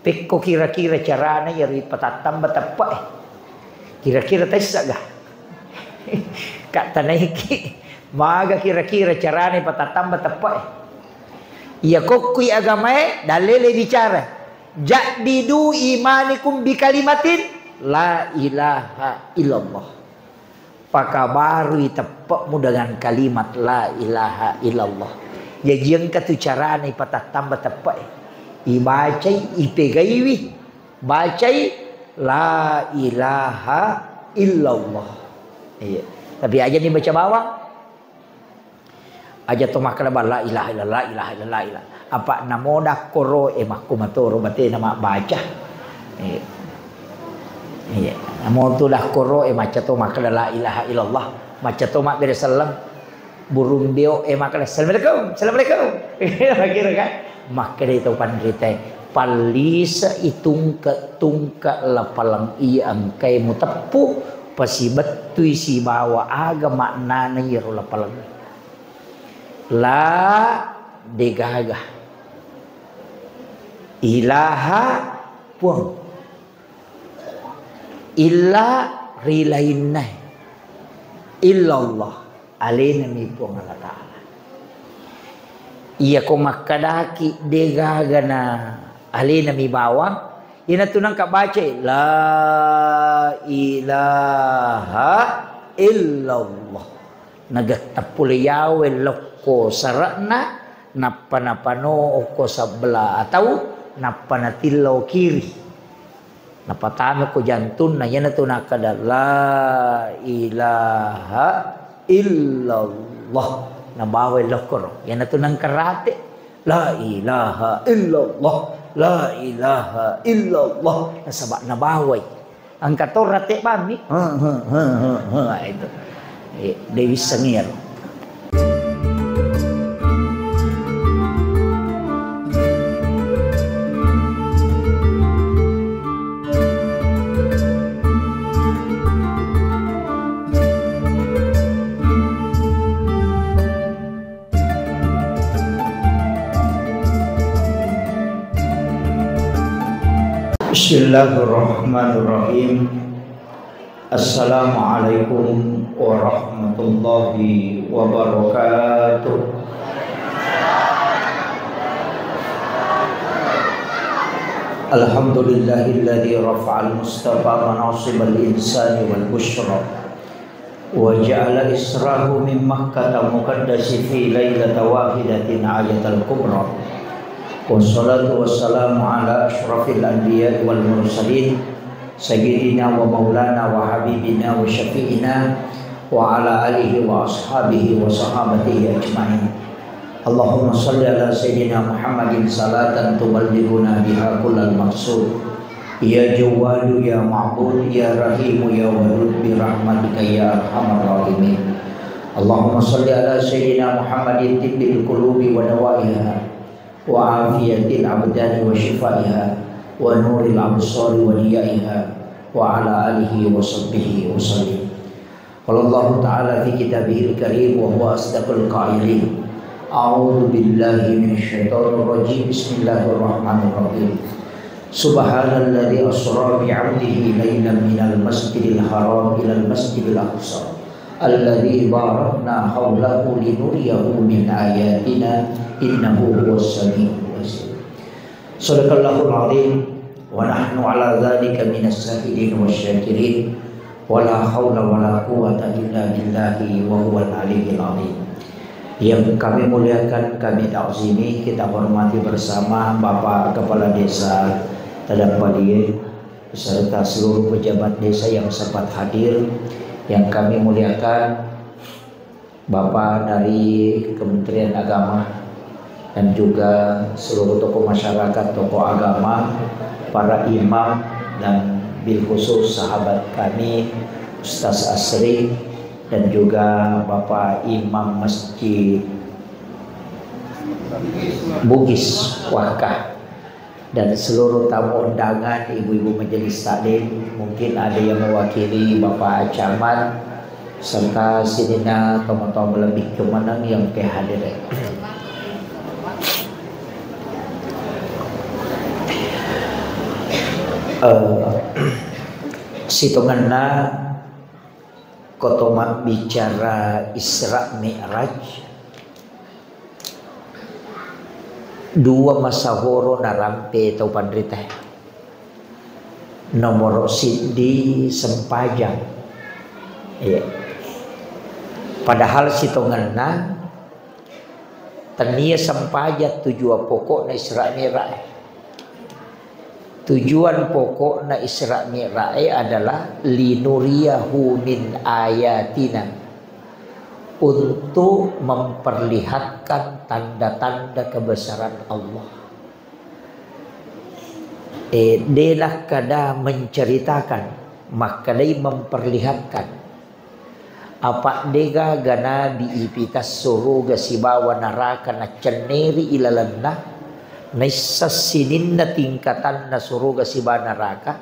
Pekko kira-kira caranya yari patatam batapa kira-kira tesa gah. Kak tanaiki maga kira-kira caranya patatam batapa iya kokui agamae dalile bicara jadidu imanikum bi kalimatin la ilaha illallah. Pakabarui tepakmu dengan kalimat la ilaha illallah. Jadi yang katu caranya patatam batapa ibacai ipegaiwi bacai la ilaha illallah. Iya. Tapi aja nih baca bawah aja to maklaba la ilaha illallah la ilaha illallah la. Apa namoda koro emakku matoro bate nama baca. Iya. Iya. Namo tu dah koro maca to maklaba la ilaha illallah maca to mak bere salam burung dio maklaba assalamualaikum assalamualaikum. Kira kan maka dia tahu pandrite palisa itungka lapalang iang kay mutapu pasibetui si bawa aga maknana yero lapalang la degaga ilaha puang illa rilainah illallah alena mi puang Allah Ta'ala. Iya ko makadaki degagana alina mi bawang ina tunang ka baca la ilaha illallah nagatapul yawe lokko sarana napanapano ko sabla atau napanatillo kiri napatano ko jantun na yana tunang kada la ilaha illallah nabawe lokoro yan nato ng karate la ilaha illallah la ilaha illallah nasaba nabaway ang katorate pami itu Dewi Sangir. Bismillahirrahmanirrahim. Assalamualaikum warahmatullahi wabarakatuh. Alhamdulillahilladzi rafa'al mustafa manasibal insani wal bushra wa ja'ala israhu min makkah muqaddasi fi lailata wahidatin ayatal kubra. Wassalatu wassalamu ala asyrafil anbiya wal mursalin sayyidina wa maulana wa habibina wa syafi'ina wa ala alihi wa ashabihi wa sahabatihi ajma'in. Allahumma salli ala sayyidina Muhammadin salatan tuballighuna biha kullal maqsud. Ya Jawadu ya Ma'bud ya Rahimu ya Wadud bi rahmatika ya arhamar rahimin. Allahumma salli ala sayyidina Muhammadin tibbil qulubi wa dawaiha wa afiyatil abdani wa shifaiha wa nuril absari wa niyaiha wa ala alihi wa sahbihi wa sallim. Qala Allah Ta'ala fi kitabihil karim wa huwa asdaqul qailin. A'udzu billahi minasyaitonir rajim. Bismillahirrahmanirrahim. Subhanalladzi asra bi 'abdihi lailan minal masjidil haram ilal masjidil aqsa alladzi barakna haulahu linuriyahu min ayatina innahu huwas samiul basir. Shadaqallahul azim wa nahnu ala dzalika minas syahidin wasyakirin wa la haula wa la quwwata illa billahi wa huwal aliyyil azim. Yang kami muliakan, kami ta'zimi, kita hormati bersama Bapak Kepala Desa Tadapaliye beserta seluruh pejabat desa yang sempat hadir. Yang kami muliakan Bapak dari Kementerian Agama dan juga seluruh tokoh masyarakat, tokoh agama, para imam dan bil khusus sahabat kami Ustaz Asri dan juga Bapak Imam Masjid Bugis Wakah dan seluruh tamu undangan, ibu-ibu majelis taklim, mungkin ada yang mewakili Bapak Camat serta sinina tamu-tamu lebih kemenang yang hadir. Situngan na kotomak bicara Isra Mi'raj, dua masahoro na rampe tau pandrita nomor sidi sempajang. Iya. Padahal situngan na tania sempajat tujuan pokok na Isra Mi'raj. Tujuan pokok na Isra Mi'raj adalah linuriyahu min ayatina, untuk memperlihatkan tanda-tanda kebesaran Allah. Dia kada menceritakan, maka dia memperlihatkan. Apa dega gana diipitas suruga si bawa neraka na ceneri ilalanna, naisasinin na tingkatan na suruga si bawa neraka,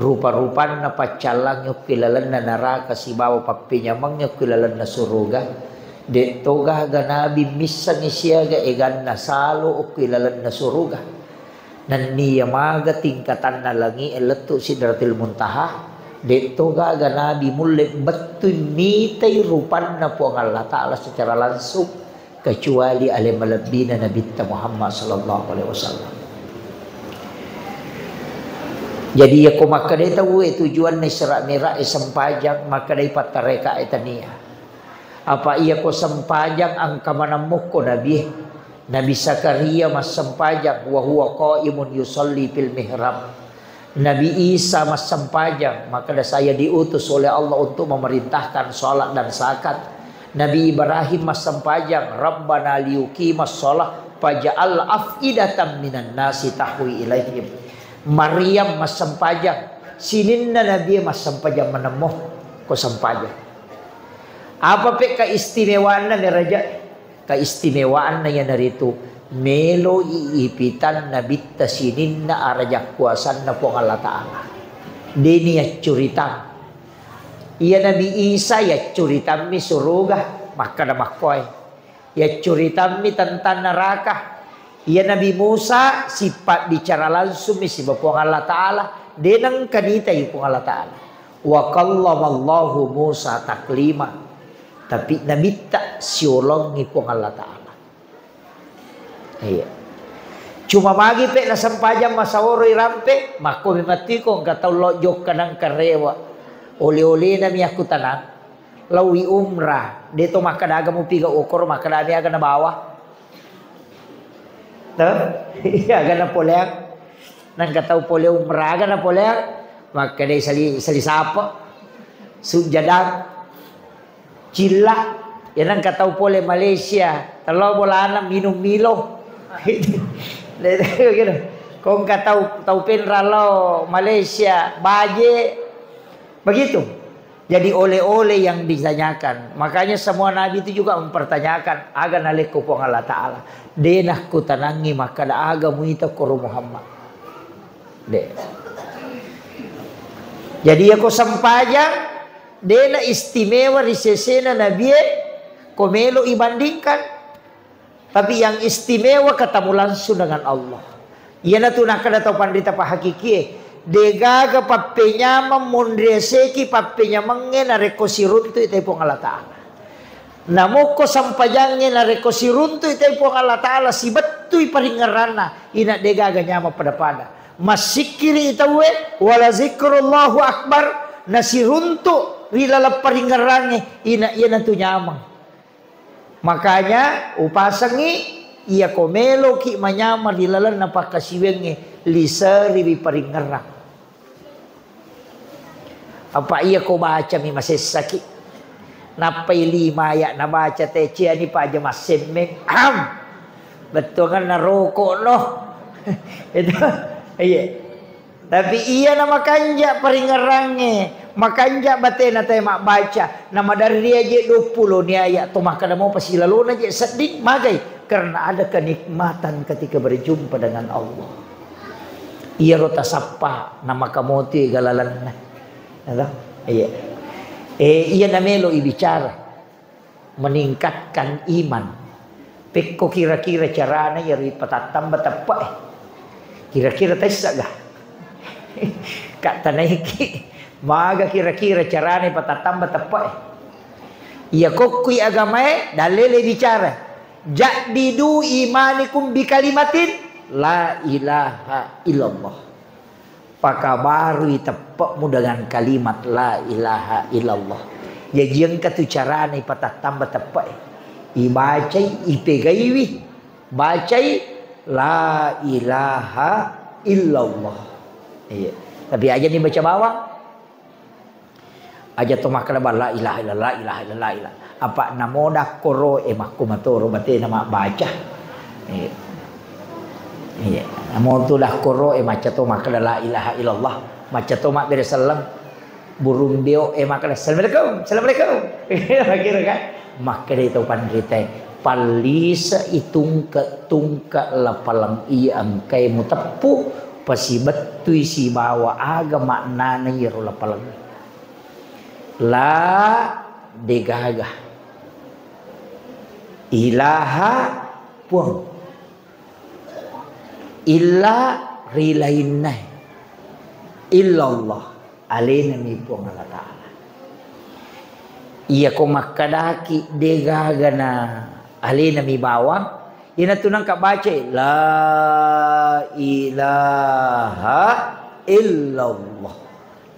rupa-rupan na pacalang yung kilalan na neraka si bawa papinyamang yung kilalan na suruga. Dito ga ganabi misang isyaga egan na salo o kilalan na suruga. Naniyamaga tingkatan na langi eleto sidratil muntaha. Dito ga ganabi mulai batu mitay rupan na po ang Allah Ta'ala secara langsung, kecuali alim malabina Nabi Muhammad sallallahu alaihi wasallam. Jadi ako makaday tahu tujuan na Isra Mi'raj sempajang makaday patareka etania. Apa iya ko sempajang ang kamanamuk ko Nabi Zakaria mas sempajang wa huwa qaimun yusalli fil mihrab. Nabi Isa mas sempajang, maka saya diutus oleh Allah untuk memerintahkan salat dan zakat. Nabi Ibrahim mas sempajang, Rabbana liyuqimas shalah faj'al af'idatan minan nasi tahwi ilaihim. Maryam mas sempajang, sinin na Nabi mas sempajang menemuh ko sempajang. Apa pe keistimewaan na ni raja? Keistimewaan na yan narito, melo iipitan na bitta sinin na arajak kuasan na po Allah Ta'ala. Dini ya curitan. Iya Nabi Isa ya curitan mi suruga, maka na makoy. Ya curitan mi tentang neraka. Iya Nabi Musa sifat bicara langsung mi si Bapa Allah Ta'ala. Denang kanita yung Allah Ta'ala. Wa kallamallahu Musa taklima. Tapi Nabi tak siulong ngipong Allah Ta'ala. Iya. Cuma magi pe na sampajang masaworoy rampe, mako mimati ko kataw lo jok kanang karewa. Oli-oli na mi aku tanang. Lawi umrah. Dito makadaga mo piga ukor, makadami aga na bawa. Iya aga na poleak. Nang kataw pole umrah aga na poleak. Makaday sali sapa. Sujadang. Cila, yan ang kataw pole Malaysia. Talo bola na minum milo. Kung kataw taupin ralo Malaysia, baje, begitu. Jadi oleh-oleh yang ditanyakan. Makanya semua nabi itu juga mempertanyakan, aga naliku po Allah Ta'ala. Denah ku tanangi maka da aga muita kuru Muhammad. De. Jadi aku sempajang. Dena istimewa di sesena Nabi komelo ibandingkan. Tapi yang istimewa ketemu langsung dengan Allah. Ia na tunakkan atau pandita pa hakiki. Degaga papenya memundreseki papenya mengena rekosiruntu itu pun Allah Ta'ala. Namoko sampajangnya na rekosiruntu itu pun Allah Ta'ala si betui paringarana. Ina degaga nyama pada. Masikiri itawe wala zikrullahu akbar. Nasiruntu rilala paringarange ina tu nyamang. Makanya upasangi ia komelo ki manyama rilala napakasiwenge lisari bi paringarang. Apa ia ko baca mi masesaki? Napai lima ya na baca tece ani pa aja masemmeng. Betul kan naroko no. Itu iya. Tapi iya nama kanja paringarange. Makanja batena tayo baca. Nama dari dia je 20 ni ayat. Tu maka mau pasilaluna je sedih magai. Karena ada kenikmatan ketika berjumpa dengan Allah. Iya rota sapa nama kamuti galalan. Iya. Iya namelo ibicara. Meningkatkan iman. Pekko kira-kira caranya yari patatam batapa. Kira-kira tayo sagah. Kak tanaiki maga kira-kira carane patatamba tepat. Iya kokui agamae dalile bicara. Jadidu imanikum bi kalimatin la ilaha illallah. Pakabarui tepakmu dengan kalimat la ilaha illallah. Jadi yang katu carane patatamba tepat. Ibacai ipegaiwi. Bacai la ilaha illallah. Iya. Tapi aja nih baca bawah. Aja tu makna la ilaha illallah, la ilaha illallah, ilah. Apa namo dah koro emakku matoro bate nama baca. Iya. Iya. Namo tu dah koro maca tu makna la ilaha illallah. Maca tu mak beri salam. Burung dio makna assalamualaikum, assalamualaikum. Kira kan? Maka itu pandrite palisa itungka lapalang iam kay mutapu pasibetui si bawa aga maknana yero lapalang la degaga ilaha puang illa rilainna illallah alena mi puang Allah Ta'ala. Iya ko makadaki degaga na alina mi bawang ina tunang kabaca la ilaha illallah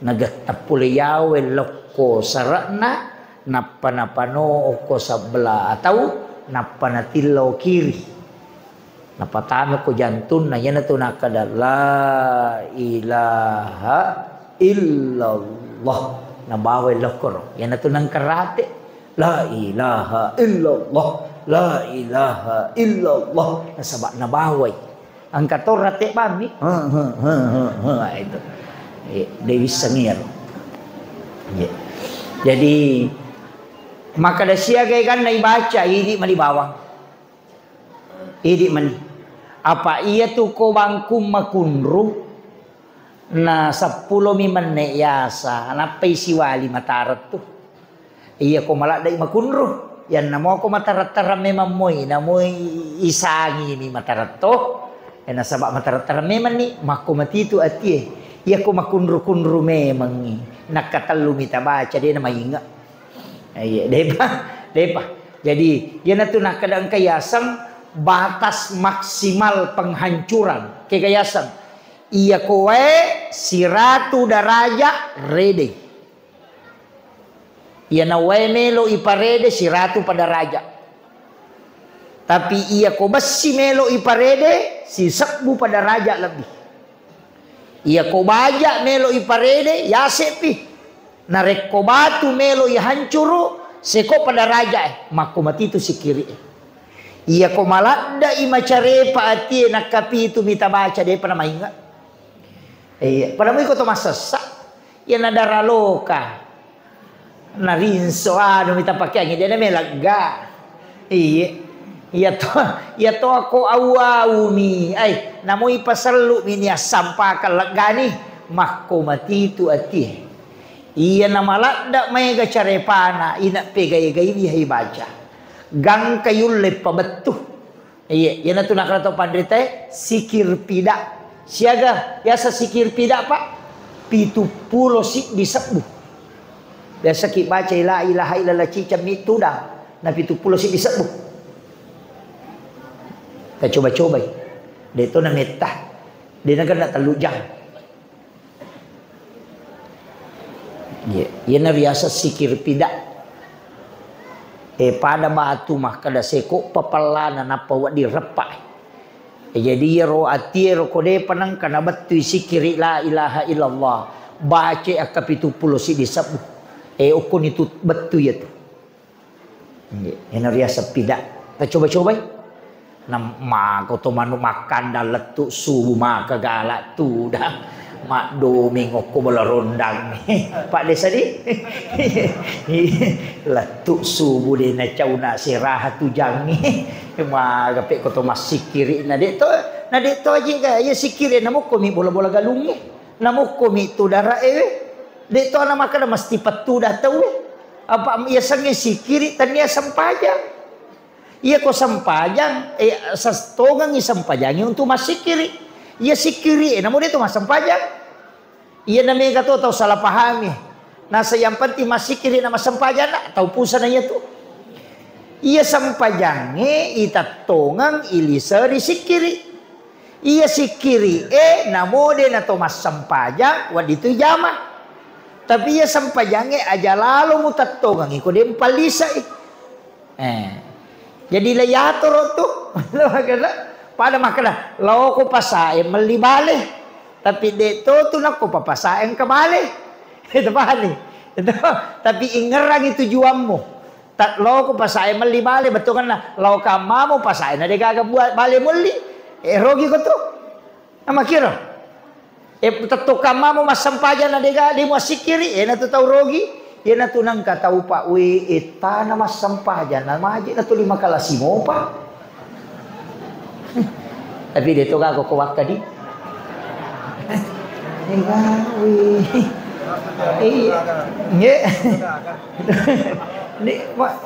nagatapul yawe lokko sarana napanapano ko sabla atau napanatillo kiri napatano ko jantun na yan tunang kada la ilaha illallah nabawe lokor yan nato ng karate la ilaha illallah la ilaha illallah nasaba nabaway ang katorate pami itu Dewi Sangir. Jadi maka dasya kay kan naibaca idi malibawang idi mani apa iya tu ko bangkum makunru na 10 mimane yasa napay siwali matarat tu iya ko maladay makunro yan namo ko matarat-taram mamoy namoy isangi ni matarat to yan nasaba matarat-taram man ni makumatitu ati iya ko makunro-kunro memang nakatalu mitabaca dia na mainga ay depa jadi yan na tu nakadang kayasang batas maksimal penghancuran kekayasang iya kowe siratu daraja rede. Iya na we melo iparede siratu pada raja. Tapi iya ko basi melo iparede si sekbu pada raja lebih. Iya ko baja melo iparede ya sepi. Narek ko batu melo ihancuru seko pada raja makumati itu si kiri. Iya ko malada imacare paati nakapi itu mita baca de pernah maingat. Iya, pada mo iko to masasa. Yan nadara loka. Narinso ano mita pakyang dia na melaga. Iya to ako awawumi. Ay, namoy pasalu minya sampa kalagani makko matitu ati. Iya na malada may gacarepana ina pegay-gay bihay baca. Gang kayul pabetu. Iya, yan na to nakarato pandrite sikir pida. Siaga biasa sikir pida pak 70 sik disebut biasa ki baca la ilaha illallah cicam itu dah na 70 sik disebut kita coba-coba dia itu na metah dia nak telujang ya na biasa sikir pida pada batu mah kada seko papalana napa wa direpak. Jadi ro ati ro kode panang kana batu sikiri la ilaha illallah baca akapitu pulo si disebut ukun itu betul ya tu ena riasa pida kita coba-coba nama kau tu manu makan dah letuk subuh maka galak tu dah mak doming aku bola rondang pak desa di letuk subuh dia na cauna sirah tu jangi mak gapek kau tu masih kiri na dek to aja ga ya sikiri namo komi bola-bola galung namo komi tu darah dek to nama kada mesti patu dah tahu apa ya sange sikiri tania sampajang iya ko sampajang sastogang isampajangi untuk masih kiri iya sikiri namo dia tu mas sampajang Iya namanya kata tahu salah pahami. Nah yang penting masih kiri nama sempajan tahu pusananya tuh. Iya sampajange ita tongang ilisa di sikiri. Iya sikiri namo de na mas sampajang waditu jama. Tapi iya sampajange aja lalu mutat tongang iko dem palisa jadi layator tuh. Pada makna law ko pasae melibale. Tapi deto tu nak ko papasaeng kembali. Itu paham nih. Itu tapi ingerang itu juammu. Tak lo ko pasae meli bale betul kan lah. Lo kamamu pasae na de kagak buat bale meli. Rogi ko tu. Ama kira. Tetu kamamu mas sampaja na de di mo sikiri na tu tau rogi. Na tu nang katau pa we eta na mas sampaja na maji na tu 5 kalasimo pa. Tapi deto kagak ko wakadi.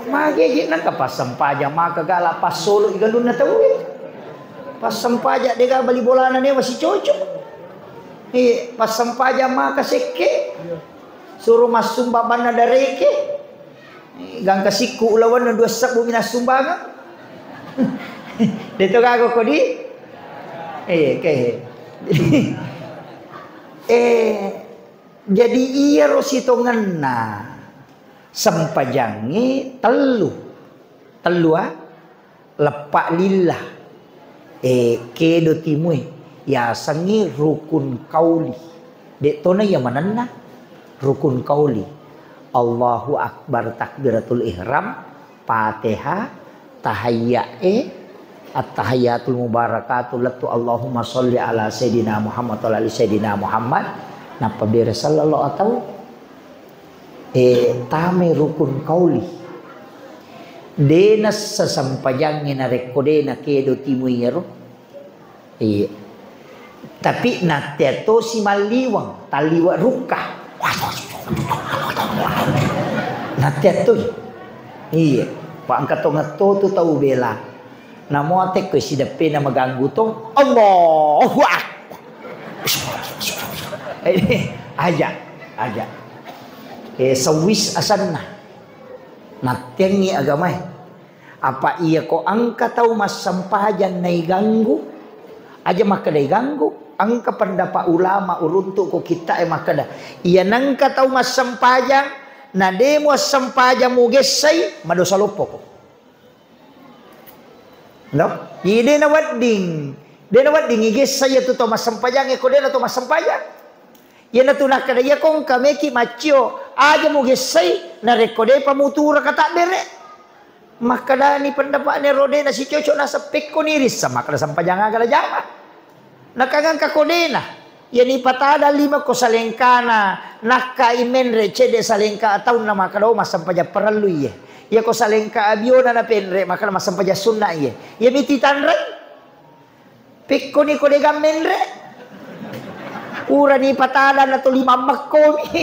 Mage nang pas sampaja maka gala pas solo igandun na tahu pas sampaja dega bali bolana ne masih cocok pas sampaja maka seke suruh mas sumbaban na dareke gang kasiku ulawan na 2 sabu minas sumbangan dito kago ko di jadi iya rosito ngena sampajangi telu lepak lillah kedo timui ya sangi rukun kauli dek tona ya mananna rukun kauli Allahu akbar takbiratul ihram Fatihah tahiyya at-tahiyatul mubarakatuh latu Allahumma sholli ala sayyidina Muhammad wa ala sayyidina Muhammad napa bere sallallahu atau tame rukun kauli dena sasampajangin na rekodena kedo timu yero tapi nateto si maliwang taliwa rukah nateto iya pak angkat ngato tu tahu bela namo ate ko si depe na maganggu to Allahu akbar aja sawis asanna natengi agama apa iya ko angka tahu mas sampajan na iganggu aja maka na iganggu angka pendapat ulama uruntuk ko kita maka iya nangka tahu mas sampajan na demo sampajan mo gesay madosa lupo ko no ide na wadding igis saya tu to mas sampajang ko dena to mas sampajang yan na tunak kada ya kong kameki macho aja mo gesay na rekode pamutura kata bere makadani pendapat ni rode na si cocok na sepik ko niris sama kada sampajang agala jama nakagang ka kodena yan ipatada 5 ko salengkana nakaimen recede salengka atau na makadaw mas sampajang perlu ye ya ko salengka abiona na penre maka mas sampaja sunna ye ya miti tanre pikko ni ko de gamenre ura ni patada na to 5 makkomi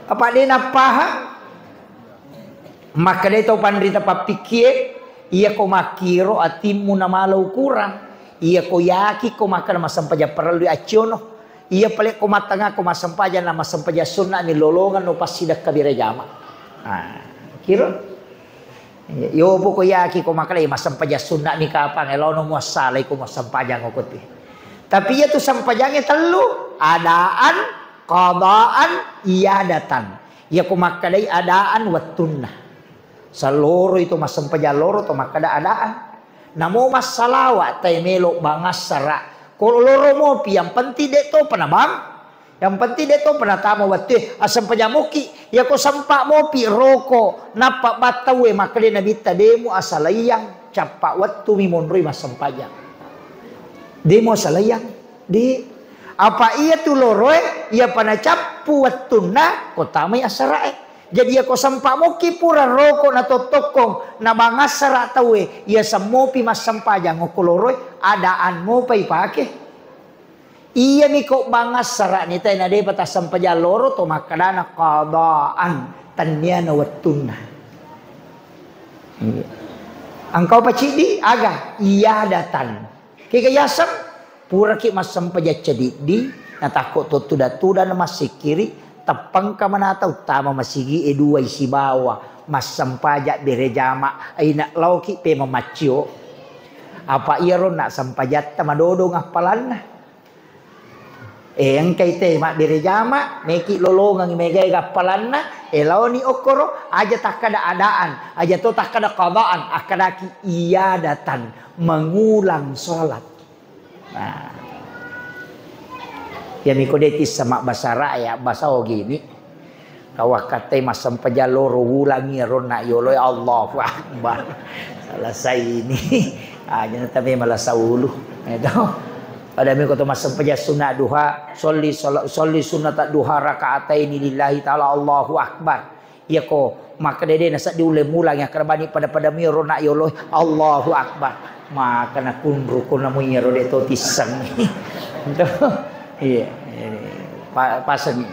apa de na paha maka de to pandrita papikie iya ko makiro atimu na malau kurang iya ko yaki ko maka mas sampaja perlu aciono iya pale ko matanga ko mas sampaja na mas sampaja sunna ni lolongan no pasidak kabire jama kira yo poko yaki ko makalay masampaja sunna ni kapang elono mo salay ko masampajang ko ti tapi ya tu sampajangnya telu adaan qadaan iadatan ya ko makalay adaan wattunna saloro itu masampaja loro to makada adaan namo masalawa tay melo bangas sara ko loro mo pi yang penting de to panabang yang penting dia tu pernah tamu waktu asam penyamuki ya ko sampak mopi roko napa batawe makale nabita demo asalayang capa waktu mimonroi mas sampajang demo asalayang di apa ia tu loroe ia pana capu wattuna ko tamay asarae jadi ya ko sampak moki pura roko na totokong na bangasara tawe ia samopi mas sampajang ko loroe adaan mo pay pake iya mi kok bangas sara ni tay na de patas sampaja loro to makadana qadaan tanyana wattuna angkau pacidi aga iya datan kikayasam pura ki mas sampaja cedi di na takut tu tuda na masih kiri tapang ka manata utama masigi edua isi bawa mas sampajak berejama ay nak lauki pe mamaccio apa iya ron nak sampajat madodo ngapalan na ang kay te mak berejama meki lolongang megay ngapalan na elaw ni okoro aja tak kada adaan aja to tak kada qadaan akadaki iya datang mengulang sholat. Nah, ya mikodetis sama bahasa raya bahasa gini kawakate masam pajaloro ulangi rona yolo Allahu akbar selesai ini aja tapi malah saulu itu pada mi kota masam paja sunat duha sholli sunat duha rakaataini lillahi taala Allahu akbar ya ko maka dede nasa diule mulang yang kerbani pada mi rona yolo Allahu akbar maka na kunrukun namu ya rode to tisang itu iya pasang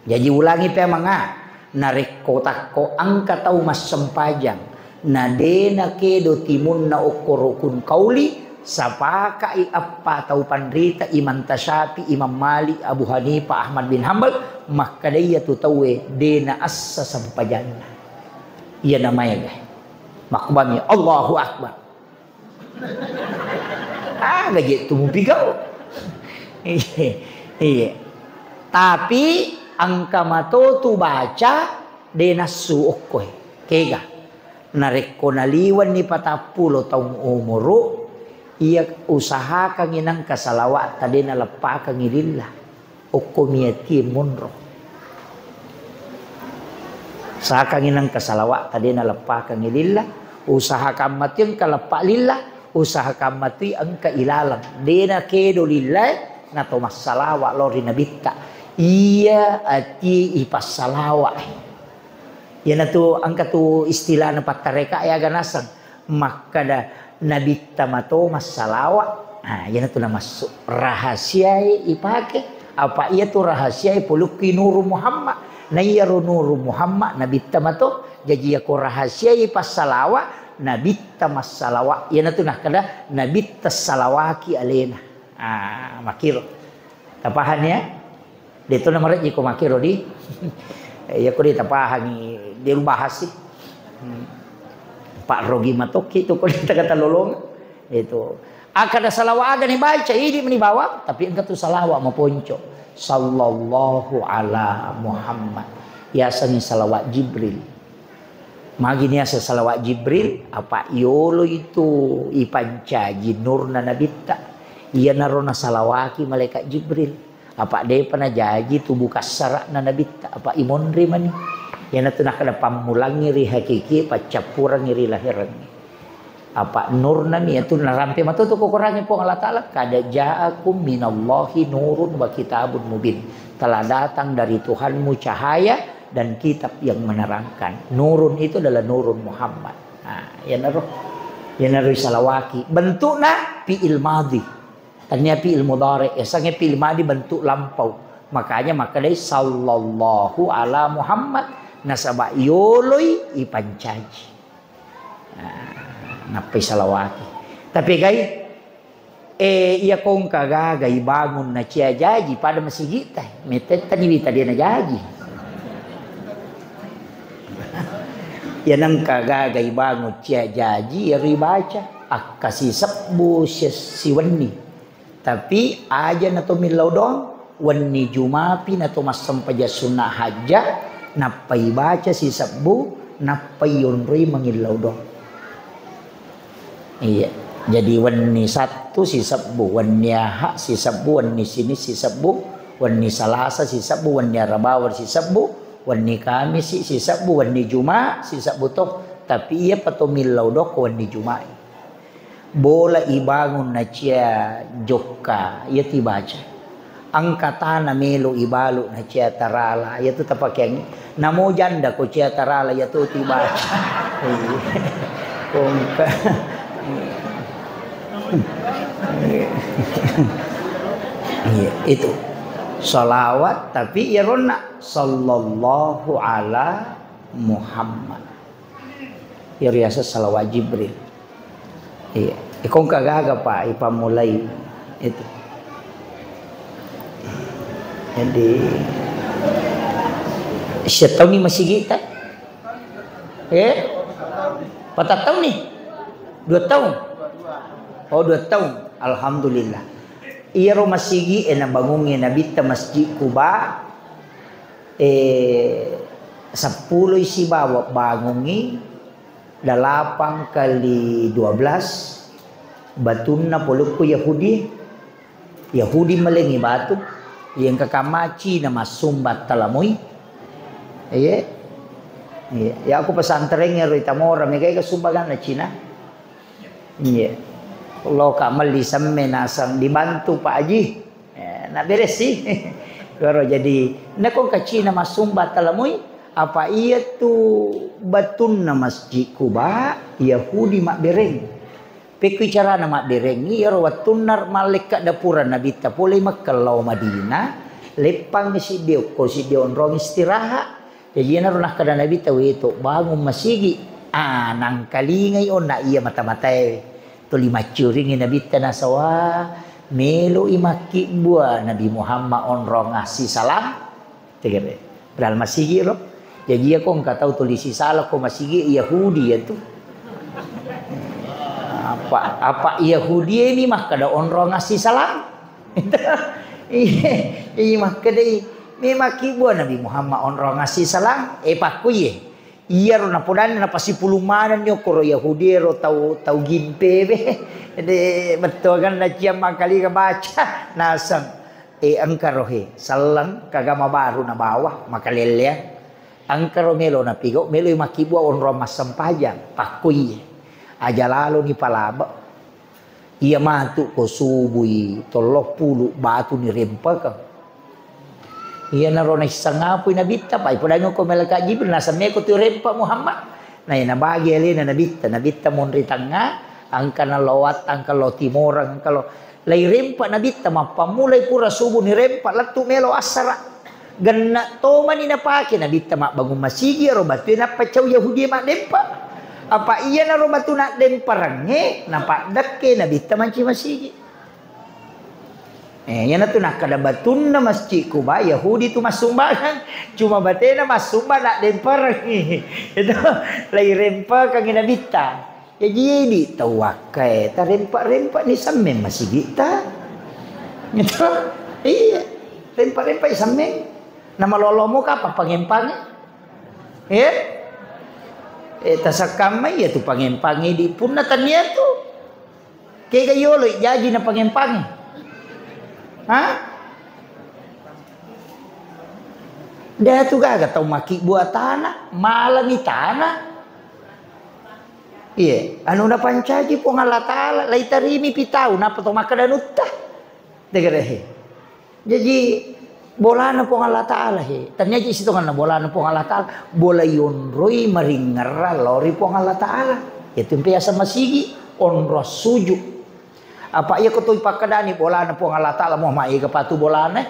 jadi ulangi pe manga narik kotak ko angka tau mas sempajang nadena kedo timun na okorokun kauli sapaka i apa tau pandrita Imam Tasyafi Imam Malik Abu Hanifah Ahmad bin Hanbal maka dia tu tahu dena assa sampajana iya namanya guys makbami Allahu akbar lagi tu mupigau iya tapi angka mato tu baca dena suokoy kega nareko naliwan ni 40 tahun umuru iya usaha kang inang kasalawat tadi na lepa kang ilillah ukko miati munro usaha kang inang kasalawat tadi na lepa kang ilillah usaha kang mati kalepa lillah usaha kang mati ang kailalang dena kedo lillah na to masalawa lori nabitta iya ati ipasalawa yan tu angka tu istilah na patareka ya ganasan maka da nabitta mato masalawa yan tu na masuk rahasia ipake apa iya tu rahasia puluki nuru Muhammad na iya nuru Muhammad nabitta mato jadi ako rahasia ipasalawa nabitta masalawa yan tu nah kada nabitta salawaki alena makiro tapahan ya dito na marat ko makiro di ya ko di tapahan di bahas sih Pak Rogi Matoki itu ko di kata lolong itu akada salawa aga ni baca ini menibawa tapi engkau tu salawa maponco sallallahu ala Muhammad ya sangi salawat Jibril magini asa salawat Jibril apa yolo itu ipanca jinurna nabitta iya narona salawaki malaikat Jibril apa dia pernah jaji tubuh kasar na nabitta apa imonri mani yana tu nak kada pamulangi ri hakiki pacapurang ri lahiran apa nur nami itu narampe matu tu kurangi po Allah taala kada ja'akum minallahi nurun wa kitabun mubin telah datang dari Tuhanmu cahaya dan kitab yang menerangkan nurun itu adalah nurun Muhammad yana salawaki bentukna fi'il madhi tanya fi'il mudhari esangnya fi'il madhi bentuk lampau makanya dari sallallahu ala Muhammad nasaba yoloi ipancaji napai salawati tapi guys iya kong kagagai bangun na cia jaji pada masih kita metet tadi wita dia na jaji ya nang kagagai bangun cia jaji ya ribaca akasi sabbu si wani tapi aja na to milau dong wani jumapi na to masam paja sunnah hajjah napai baca si sabbu napai yunri mengilau dong iya jadi wani satu si sabbu wani hak si sabbu wani sini si sabbu wani salasa si sabbu wani rabawan si sabbu wani kamis si sabbu wani juma si sabbu toh tapi iya patomilau dong wani juma bola ibangun na cia joka ia tibaca angkatana melo ibalu na cia tarala ia tu tapakyang namo janda ko cia tarala ia tu tibaca kongka itu salawat tapi ya rona sallallahu ala Muhammad ya riasa salawat Jibril iya ikong kagaga pa ipamulay itu Jadi siapa tahu ni masih kita? Berapa tahun ni? 2 tahun. Oh 2 tahun. Alhamdulillah. Iya ro masigi na bangungin na bita masjid Kuba. 10 isi bawa bangungi 8 kali 12 batuna puluku Yahudi melengi batu yang kakamaci nama sumbat talamui ya aku pesantren ya rita mora megai ke sumbagan na Cina iya lo kamal di samme nasang dibantu Pak Haji nak beres sih kalau jadi nak kau ke Cina masumbat talamui apa iya tu batun na masjid Kuba Yahudi mak bereng peku cara na mak bereng iya rawatun nar malaikat dapuran nabi ta boleh makallau Madinah lepang si dia ko si dia onrong istirahat jadi na runah kada nabi ta weto bangun masigi nang kalingai on na iya mata-matai to 5 curing nabi ta nasawa melo imaki bua Nabi Muhammad onrong ngasih salam tegere padahal masigi ro jadi aku enggak tahu tulis salah kok masih Yahudi ya tuh. Apa Yahudi ini mah kada onro ngasih salam. Iya mah kada memang kibuan Nabi Muhammad onro ngasih salam paku ye. Iya ro napodan na pasi pulumanan yo koro Yahudi ro tahu gimpe be. Betul kan na ciam kali ka baca nasang angkarohe salang kagama baru na bawah makalelya angkaro melo na pigo melo makibua on romas sampajang pakui aja lalu ni palaba ia matu ko subui 30 batu ni rempaka ia narona sangapu na bitta pai podanyo ko melaka jibril na samme ko tu rempa Muhammad na ina bagi elena na bitta monri tanga angkana lawat angka lo timor angka lo lai rempa na bitta mapamulai pura subuh ni rempa latu melo asara ganna toma ni napake na bitta mak bangun masigi ro batu na pacau Yahudi mak dempa apa iya na ro batu nak demparange nampak dekke na bitta manci masigi yana tu nak kada batun na masjid Kuba Yahudi tu masumbangan cuma batena masumba nak demparange itu lai rempa kang na bitta ya jadi tawakai ta rempa ni samme masigi ta gitu iya rempa samme nama lolomo ka apa pangempang tasakamay ya tu pangempang di punatan niya tu kaya kayo lo jaji na pangempang dah tu gaga tau maki buat tanah malang ni tanah iya anu na pancaji po ngala taala lai tarimi pitau napa to makadanutta degerehe jadi bola na po Allah Ta'ala ternyata isi to na bola na po Allah Ta'ala bola yon roy maringara lori po Allah Ta'ala itu biasa masigi on rasuju apa iya ko toy pakadani bola na po Allah Ta'ala mo mai ka patu bola na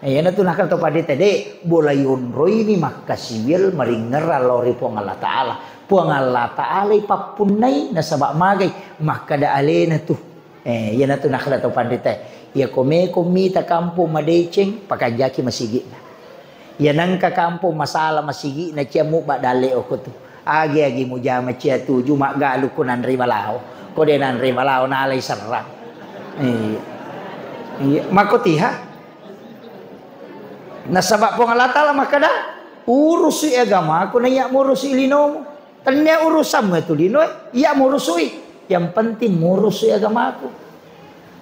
na tu nakal to padete de bola yon roy ni makasibil maringara lori po Allah Ta'ala po Allah Ta'ala ipapunay na sabak magay makada alena tu yan na tu nakal to padete ya komi ta kampung madeceng pakajaki masigi ya nang ka kampung masalah masigi na ciamu ba dale oko tu agi mu jama cia tu juma galu kunan ribalao ko denan ribalao na alai serang iya makotiha nasabak po Allah Ta'ala makada urusi agama aku nanya murusi linomu tanya urusan tu lino ya murusui yang penting murusi agama aku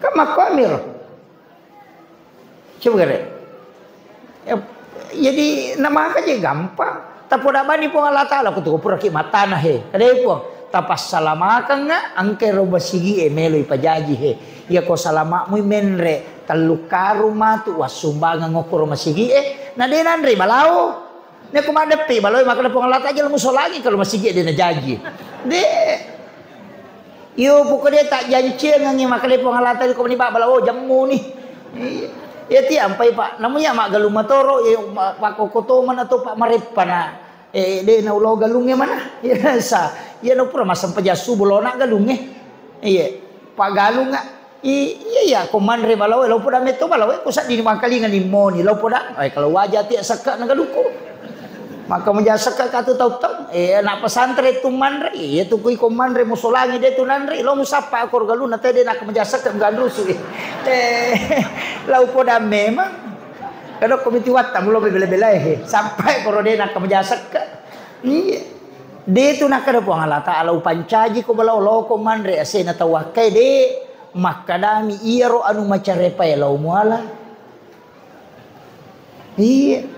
kama amir coba kare jadi nama aja gampang tapi bani po Allah Ta'ala ko to pura ki matana kade po tapas salama ka nga angke ro basigi melo ipajaji ya ko salama muy menre talukaru matu wasumbangan ngokoro masigi na denan re balao ne ko madepi baloy makada po Allah Ta'ala muso lagi kalau masigi de na jaji de yo po ko de tak janji ngangi makada po Allah Ta'ala ko ni ba balao jamu ni ya ti ampai pak namanya mak galung matoro pak kokotoman atau pak maripa na de na ulo galungnya mana ya sa ya no pura masam pajasu bolona galungnya iya pak galung Iya komandre balawai lo poda meto balawai ko sa di makali nga ni mo ni lo poda ay kalau wajah ti saka nagaduko maka menjasa ka tu tahu nak pesantren tu mandre tu kui komandre musolangi de tu nandre lo musapa akor galuna tede nak menjasa ka gandrusu lo poda memang kada komiti watam lo bela-bela sampai korode nak menjasa ka iya de tu nak kada puang Allah taala upancaji ko balaw lo komandre asena tawakai de makadami iya ro anu macarepa ya lau muala iya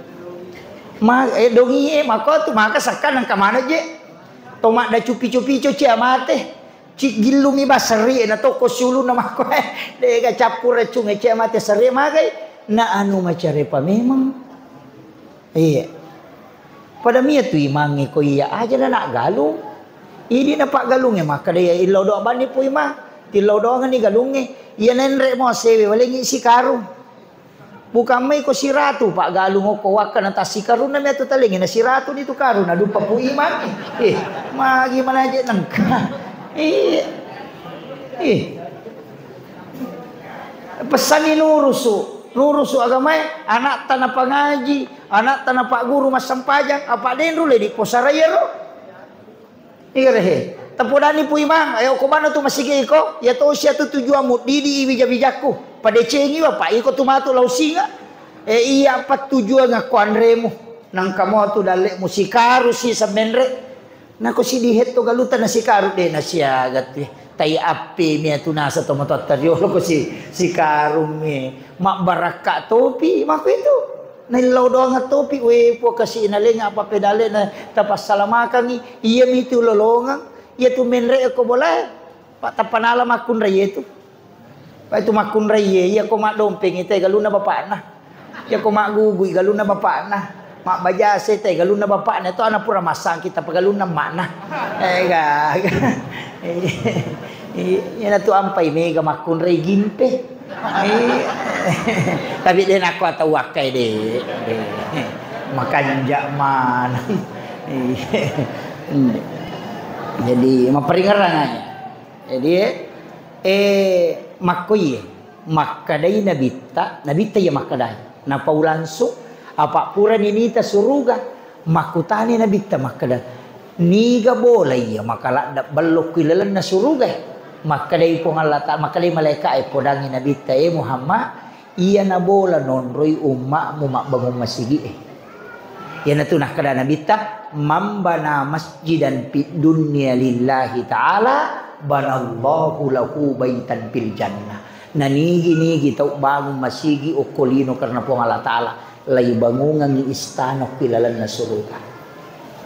dongi maka tu maka sakan nang kamana je tomak da cupi-cupi cuci amate cik gilumi basari na to ko sulu na mako de ga capur cung ce amate sari magai na anu macarepa memang iya pada mia tu imangi ko iya aja na nak galung ini na pak galungnya maka dia ilo do bani pu imang tilaw doang ni galungi iya nenre mo sewe walingi si karung bukan may ko si ratu pak galung ko wakan anta si karung na meto talingi na si ratu ni tu karung na dupa pu iman magi mana aja nangka pesan ni nurusu agama anak tanah pangaji anak tanah pak guru mas sampajang apa den rule di posaraya ro igare tapodani pu imang ayo ko mano tu masige ko ya to sia tu tujuamu didi bija-bijaku pada cengi bapak iko tu matu lau singa iya pat tujuan ngaku andremu nang kamo tu dalek musikaru si sebenre na ko si dihet to galutan na sikaru de na sia gati tai api mi tu nasa to motot tariolo ko si sikaru mi mak baraka topi mak itu nilaw doang topi we po kasi inaling apa pedale na tapas salamakan iya mi tu lolongang ya tu menre ko bola pak tapanala makun raya itu pak itu makun raya ya ko mak dompeng ite galuna bapak nah ya ko mak gugui galuna bapak nah mak bajase te galuna bapak nah itu anak pura masang kita pagaluna mak nah ya tu ampai mega makun raya gimpe tapi dia nak atau wakai de makan jakman jadi maperingaran aja jadi makoi makadai nabita ya makadai na paulansu apa pura ninita suruga makutani nabita makadai niga boleh ya makala balok kilalan na suruga makadai po ngalata makadai malaikat podangi nabita Muhammad iya na bola nonroy umma mu makbangun masigi yan na tu nakada nabita mambana masjidan fid dunya lillahi ta'ala banallahu lahu baitan fil jannah nanigi tau bangun masigi o kolino karena po Allah ta'ala lay bangungan ni istana kilalan na surga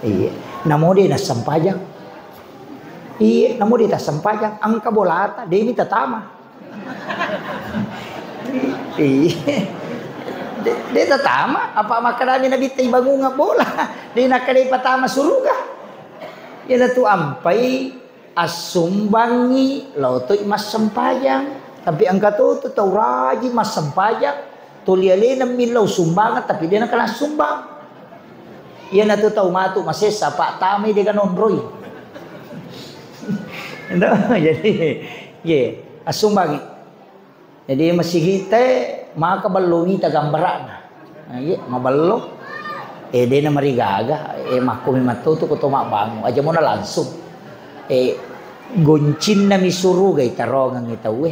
iya namo di na sampajang iya namo di ta sampajang ang kabolata demi tatama iya dia tatama apa makarami nabi tay bangunga bola dia nakadai patama suruga ya tu ampai asumbangi lauto mas sempajang tapi angka tu tau raji mas sempajang tuliale na milaw sumbangan tapi dia nakala sumbang ya na tu tau matu masesa pak tami dia ganonroy jadi ye asumbangi jadi masih kita maka balungi ta gambaran iya mabalo de na marigaga makumi matuto ko tomak bango aja mo na langsung goncin na misuruga itarongan itawe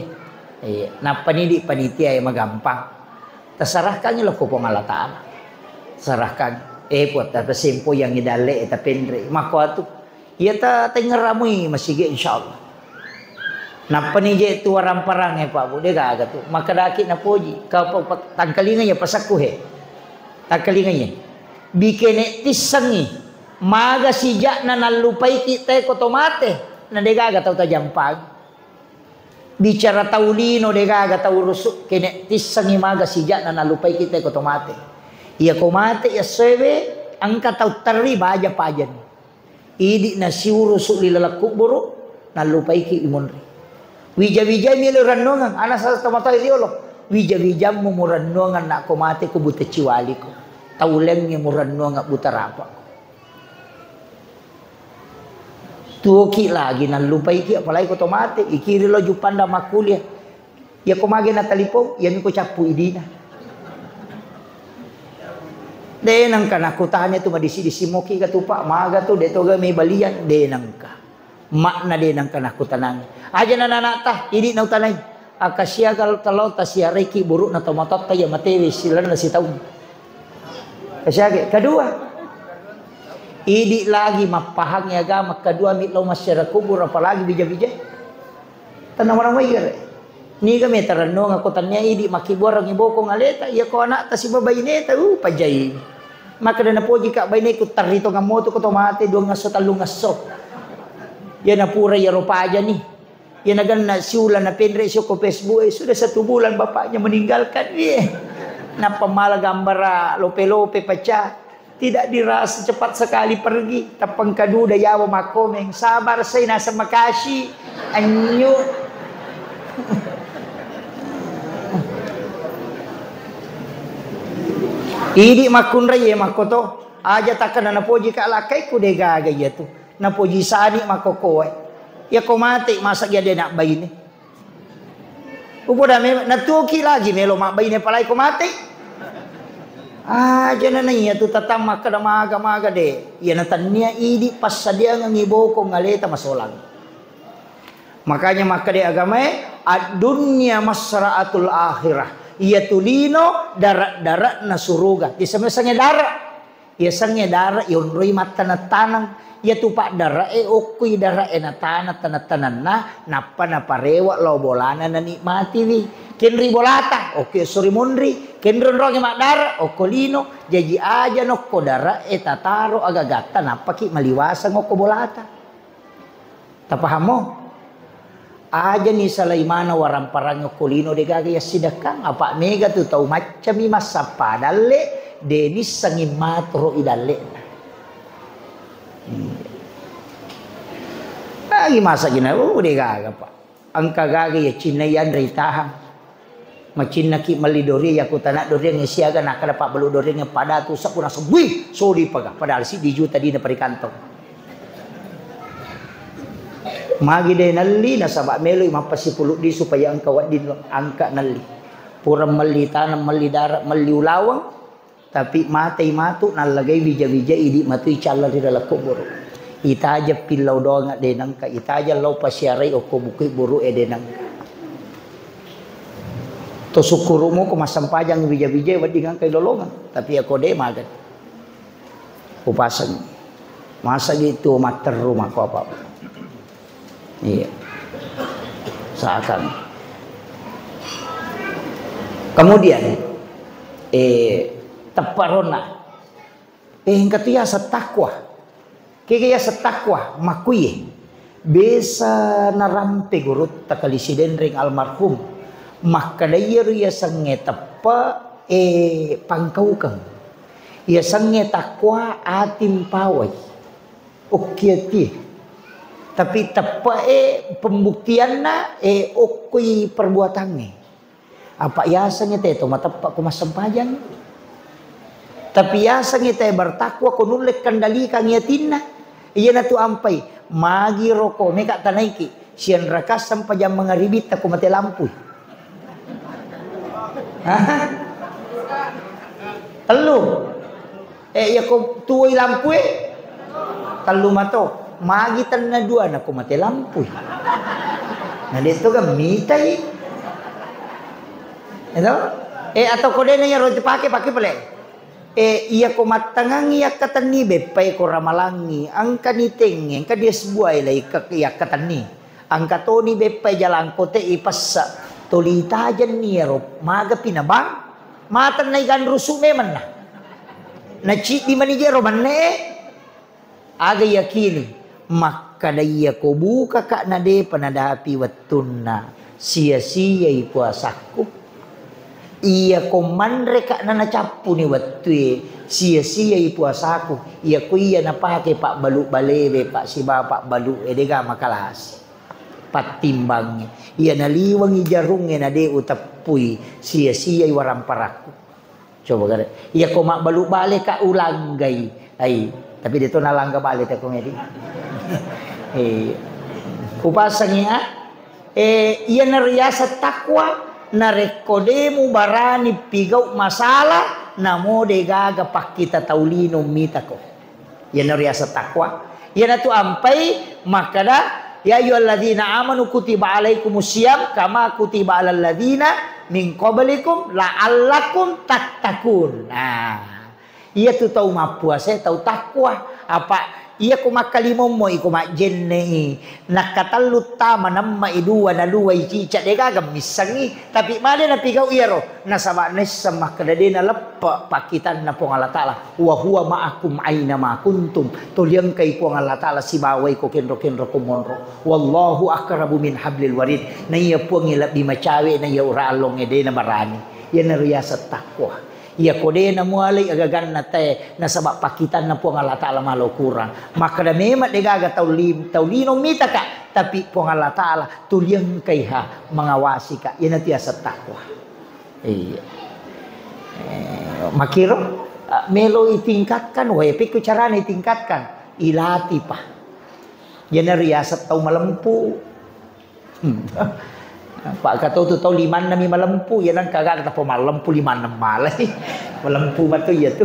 na panitia ay magampang tasarahkan nyo ko pong alataan sarahkan puat ta simpo yang idale eta pendre mako atu iya ta tengeramoy masige insyaallah napani je tu warang parang pak bu dia gaga tu makadaki na poji kau tangkalinganya pasaku tangkalinganya bikene tisangi maga sijak na nalupai kita kotomate na dia gaga tau tajampag bicara taulino dia gaga tau rusuk kene tisangi maga sijak na nalupai kita kotomate iya komate ya sebe angka tau terliba aja pajan idi na siu rusuk lilalakuk buruk nalupai ki imunri wija-wija milo ranongan anak sa tamatay riolo wija-wija mo muranongan na komate ko buta ciwali ko tauleng ni muranongan butarapa ko tuoki lagi nan lupay ki apalay ko tomate ikiri lo jupanda makulia Ya ko magi na talipong, yan ko chapu idina. Denang ka nakutanya tu madisi-disi moki ka tu pak maga tu deto ga may balian denang ka. Mak na denang ka nakutanang. Aja na nanata, idi na utanay. Akasya kal talaw ta siya reki buruk na tomatot kaya matewi sila na si taon. Kasya kedua. Idi lagi mapahang ya agama kedua mitlaw masyarakat kubur apalagi bija-bija. Tanang orang wayar. Ni kami terano nga kutannya idi makibor ang ibo ko ngaleta iya ko anak ta si babay neta pajay. Maka na po jika bay ko tarito nga moto ko tomate do nga so talong aso. Yan na pura ya ropa aja ni. Yan nagan na siulan na penre siyo ko Facebook sudah 1 bulan bapaknya meninggalkan na pamala gambara lope-lope paca. Tidak dirasa cepat sekali pergi. Tapang kaduda yawa makomeng. Sabar saya nasa Makasih. Anyo. Idi makunray makoto aja takkan na poji ka lakay ko de gaga yato na poji sani makokoy ya komate masak ya de nak bayi ni upo da me natuki lagi melo mak bayi ni palay komate aja na niya tu tatam makada maga de ya natanya idi pas sadia ngibo ko ngaleta masolang makanya makade agama ad-dunya masra'atul akhirah. Ia tulino darat-darat na suruga. Ia sama-sama darat. Ia sangnya darat. Ia unrui mata na tanang. Ia tupak darat. Okui darat na tanat-tanat na. Napa na parewa lo bolana na nikmati vi. Kenri bolata. Oke sorry monri. Kenron rongi mak darat. Okolino. Jaji aja no ko darat. Tataro agagata. Napa ki maliwasa ngoko bolata. Tapaham mo? Aja ni Sulaimana waram parang kolino de gagaya sidakang apa mega tu tau macam masa padale denis sangin matro idale lagi masa gina de gaga pak angka gagaya cinayan ritahan macin ki malidori ya kutana dori yang siaga nak dapat belu dori yang pada tu sapuna sebui so di pagah padahal si di juta di perikantong magi de nalli na sabak melo mapasipuluk di supaya angka wadin angka nalli pura mali tanam mali darat mali ulawang tapi matai matu nalagay bija-bija idi matu icalla di dalam kubur itaja pilau doang de nangka itaja law pasyarai o kubuki buru e de nangka to sukurumo ko masampajang bija-bija wadingan kay lolongan tapi ako de magan upasan masa gitu mater rumah ko apa iya seakan kemudian teparona katia setakwa kaya setakwa makuye besa narampe gurut takalisiden ring almarhum makadayar ya sange tepa pangkaukang ya sange takwa atim pawai okyati tapi tepa pembuktian na okui perbuatannya apa yasanya te to matepa ko masampajan tapi yasanya te bertakwa ko nulek kandali kang yatinna iya na tu ampai magi roko meka tanaiki sian rakas sampajam mengaribit aku mati lampu telu ya ko tuoi lampu telu mato magi tanna dua na ko mati lampu. Nah dito ka mitai. Ito? Atau ko din na ron pakai pala. Iya ko matangang iya katani bepay ko ramalangi ang kaniting ang kadies buhay lay iya katani. Ang katoni bepay jalang ko te ipasa tolita jan niro maga pinabang matan na ikan rusume man na. Na chi di manijero man ne aga yakini makadaya ko buka ka na de panadapi wattunna sia-sia puasaku iya ko manre ka na nacapu ni wattu sia-sia puasaku iya ko iya napake pak balu balebe pak si bapak balu edega makalas patimbangnya iya naliwang ijarungnya na de utapui sia-sia waram paraku coba kada iya ko mak balu bale ka ulanggay ay tapi dito nalangga bale ta komedi upasanya iya nariasa takwa narekodemu barani pigau masalah namo degaga pakita taulino mitako. Yan riasa takwa. Yan atu ampai makada ya ayyuhalladzina amanu kutiba alaikumusiyam kama kutiba alal ladzina min qablikum la'allakum tattaqun. Nah, ia tu tahu mapuasa, tahu takwa. Apa ia ko makalimo mo iko majenne nakatalut tama namma idua na luway cica dega gamisangi tapi mali na pigaw iyaro nasaba nessa makadade na lappa pakitan na po Allah taala wa huwa ma'akum aina ma kuntum tulyang kay po Allah taala sibaway ko kenro kumonro wallahu akrabu min hablil warid na iya po ngilabi macawe na iya uralong ede na marani yan na riyasat takwa. Ia kode na mualay agagan na te na sabak pakitan na po ang Allah Ta'ala malo kurang. Maka na memat degaga taulinong mita ka. Tapi po ang Allah Ta'ala tulyang kayha mangawasi ka. Yan at sa takwa. Makiro, melo itingkatkan. Wepik ko charana itingkatkan. Ilati pa. Yan na riyasat tau malampu. Pak kata tu tahu liman nami malampu ya nang kagak kata pemalampu liman nam malai malampu batu ya tu.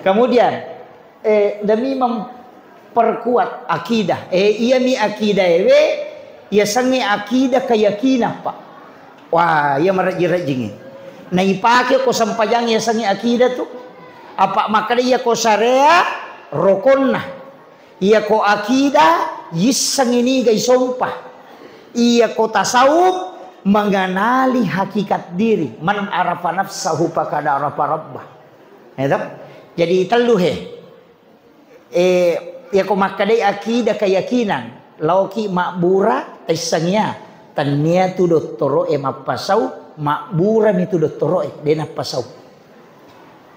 Kemudian demi memperkuat akidah iya mi akidah ya sangi akidah keyakinan pak. Wah ya merajing na ipake ko sampajang ya sangi akidah tu apa maka dia ko syariah rokonna iya ko akidah yisang ini guys sompah. Ia ko tasawuf mengenali hakikat diri. Man arafa nafsahu faqad arafa rabbah. Jadi telu ia ko makadai akidah keyakinan. Lauki makbura tesangnya tania tu dottoro mapasau makbura mitu dottoro dena pasau.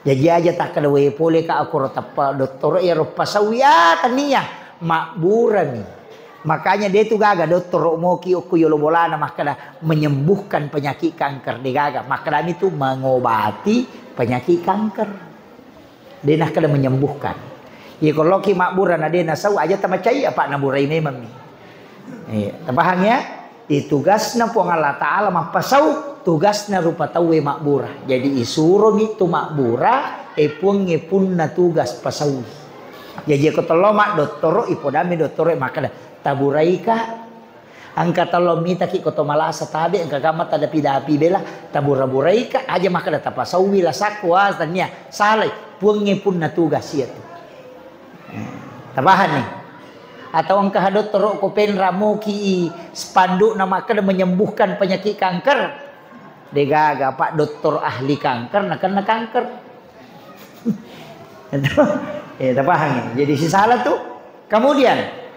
Jadi aja tak kada we pole ka aku rotapa dottoro ya pasau ya tania makbura mi. Makanya dia tu gaga dokter moki okuyolo bolana makanya menyembuhkan penyakit kanker dia gaga makanya itu mengobati penyakit kanker dia nak kena menyembuhkan ya kalau ki makburan ada nasau aja tamacai apa naburai memang ni tabahangnya tugasna po Allah Taala mapasau tugasna rupa tawe makburah jadi isuro itu makburah epun na tugas pasau jadi ko tolomak doktoro ipodami doktoro makanya taburaika angka talomita ki koto malasa tabe angka gamat ada pidapi bela tabura-buraika aja maka data pasawi la sakwa tanya salai puangi pun na tugas ya tu tabahan nih atau angka hadot terok ko pen ramu ki spanduk nama kada menyembuhkan penyakit kanker degaga pak dokter ahli kanker nak kena kanker tabahan jadi si salah tu kemudian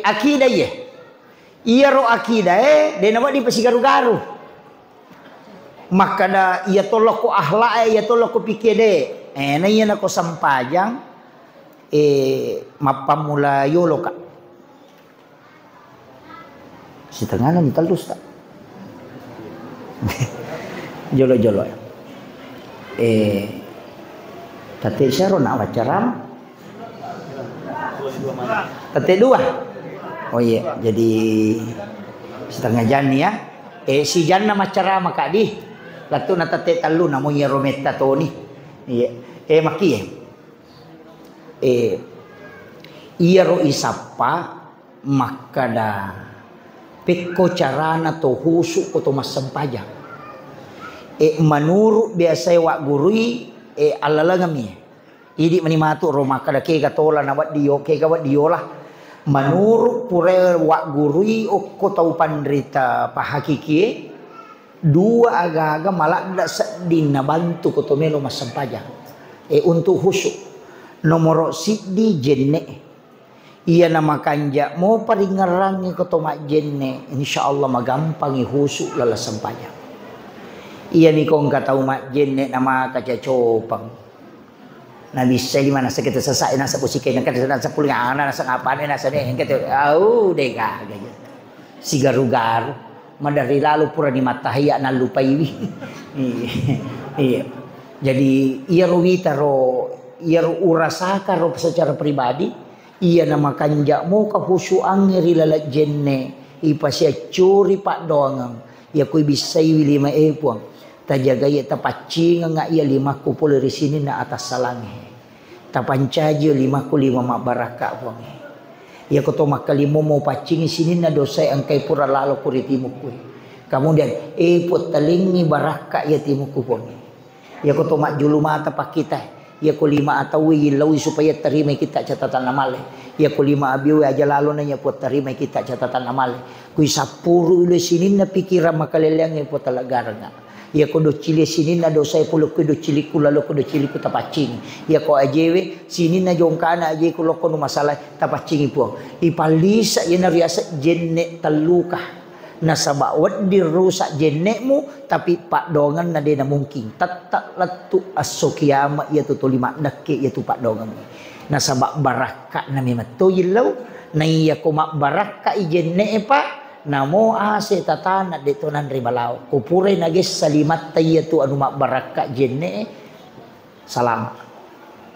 akidah ya. Iya ro akidah dia nama di pasigaru-garu. Maka da ia tolok ko akhlak ia tolok ko pikir de. Na iya na ko sampajang mapamula yolo ka. Si tanganan talus ta. Jolo-jolo. Tate syaro na wacaram. Tete dua. Oh iya, jadi setengah jan ya. Si jan nama cara maka di. Latu na tete talu namo ya rometa toni. Iya. Maki ya. Iya ro isapa makada peko carana to husu ko to masempajang. Manuru biasa wa gurui alalangami. Idi manimatu roma kada ke gatola nawat dio ke gawat diolah manuru pure wa gurui okko tau pandrita pahakiki dua aga-aga malak dak sedin na bantu ko to melo masampajang untuk khusyuk nomor siddi jenne iya nama kanja mau paringarangi ko to mak jenne insyaallah magampangi khusyuk lala sampajang iya ni kong katau mak jenne nama kaca copang Nabi saya di mana sakit sesak nasa pusikai nak ada nasa pulingan nasa apa nasa ni kata au dega gaya si garu-garu madari lalu pura di matahaya na lupai iya jadi ia ruwita ro ia urasaka ro secara pribadi ia nama kanjakmu ka khusyuan ngiri lalat jenne ipa sia curi pak doang ya kui bisa lima puang ta jaga ya ta pacing nga ia 5 kupul dari sini na atas salange ta pancaji 5 mak baraka puang ya ko to makalimo mo pacing sini na dosa angkai pura lalo kuritimu kui kemudian put talingi baraka ya timuku puang ya ko to mak julu mata pak kita ya ko 5 atau ilawi supaya terima kita catatan amale ya ko 5 abiu aja lalu nanya put terima kita catatan amale kui 10 ile sini na pikiran makaleleng put talagaranga ya ko do cili sini na dosa pulo ko do cili ku lalu ko do cili ku tapacing ya ko ajewe sini na jongkana aje ko loko no masalah tapacing puang ipalisa ya na riasa jenne talukah nasaba wad dirusak jennekmu tapi pak dongan na de na mungkin tatak latu aso kiamat ya tu 5 dakik ya tu pak dongan nasaba baraka na mimato yilaw na iya ko mak baraka ijenne pa namo ase tatana de tonan ribalao kupure nagis salimat tayo tu anu mak baraka jenne salam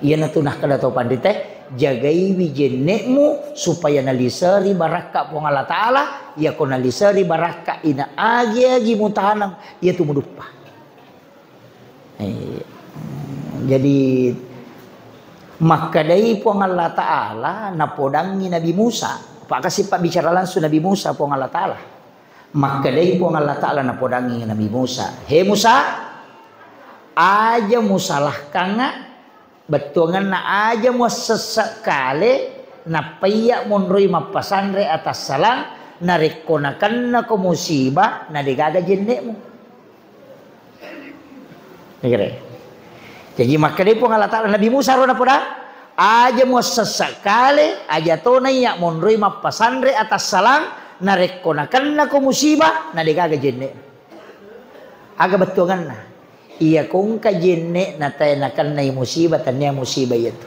iya na tunah kada to pandite jagai wijennekmu supaya nalisari baraka po Allah Ta'ala ya ko nalisari baraka ina agi mutahanang ya tu mudupa jadi maka dari po Allah Ta'ala napodangi Nabi Musa pak kasih pak bicara langsung Nabi Musa po Allah Ta'ala maka dari po Allah Ta'ala napodangi Nabi Musa he Musa aja musalah kanga betungan na aja mau sesekali na paya monroi mapasandre atas salang na rekonakan na ko musibah na digaga jennekmu. Jadi maka dia pun Allah Ta'ala Nabi Musa rona poda aja mau sesekali aja to na ya monroi mapasandre atas salang na rekonakan na ko musibah na digaga jennek. Aga betungan na iya kung kajenne na tayo nakan na musibah tanya musibah itu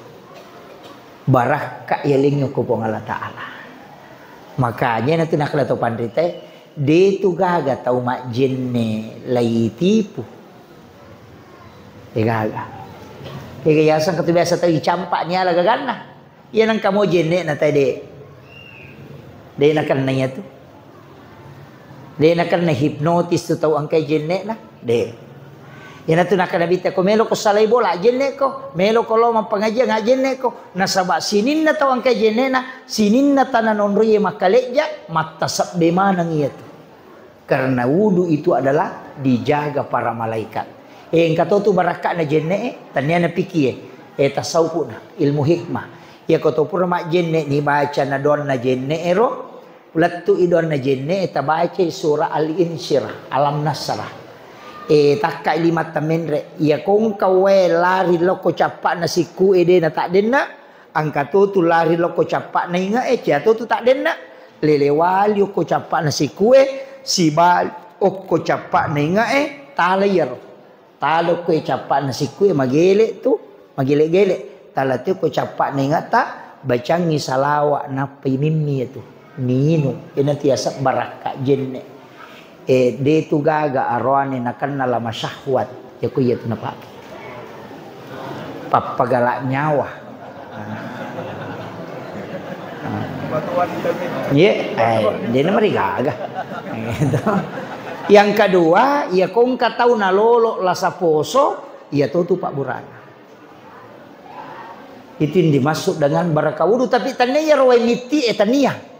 baraka yaling ko po Allah Ta'ala makanya na tinakla to pandrite dito gaga tau mak jenne laitipu gaga yasan katu biasa tayo icampak niya lagagan na yan ang kamo jenne na tayo de nakan na niya to de nakan na hypnotis to tau ang kay jenne na de yan na ito nakanabita ko melo ko salay bola jenne ko melo ko lo mampangajian nga jenne ko nasaba sinin na tawang kay jenne na sinin na tanan onroye makaleja matasab bemanang iya to karena wudu itu adalah dijaga para malaikat yang kato tu baraka na jenne tanya na pikie tasawuf na ilmu hikmah ya kato pura mak jenne ni baca na don na jenne ero ulat tu idon na jenne baca surah al-insyirah alam nasrah takka 5 tamenre ya kung kawe lari loko capak na siku ede na tak denna angka tu lari loko capak na inga jatuh tu tak denna lelewali ko capak na siku sibal ko capak na inga talayar talo ko capak na siku magele tu magele-gele talatu ko capak na inga ta bacangi salawa na pinimmi itu nino ina tiasa baraka jenne de tu gaga arwani nakan nala masyahwat ya ku ya tunapa papagalak nyawa dia namanya gaga yang kedua ya kong katau nalolo lasa poso ya tutu pak burana itu yang dimasuk dengan baraka wudu tapi tanya rawai miti tania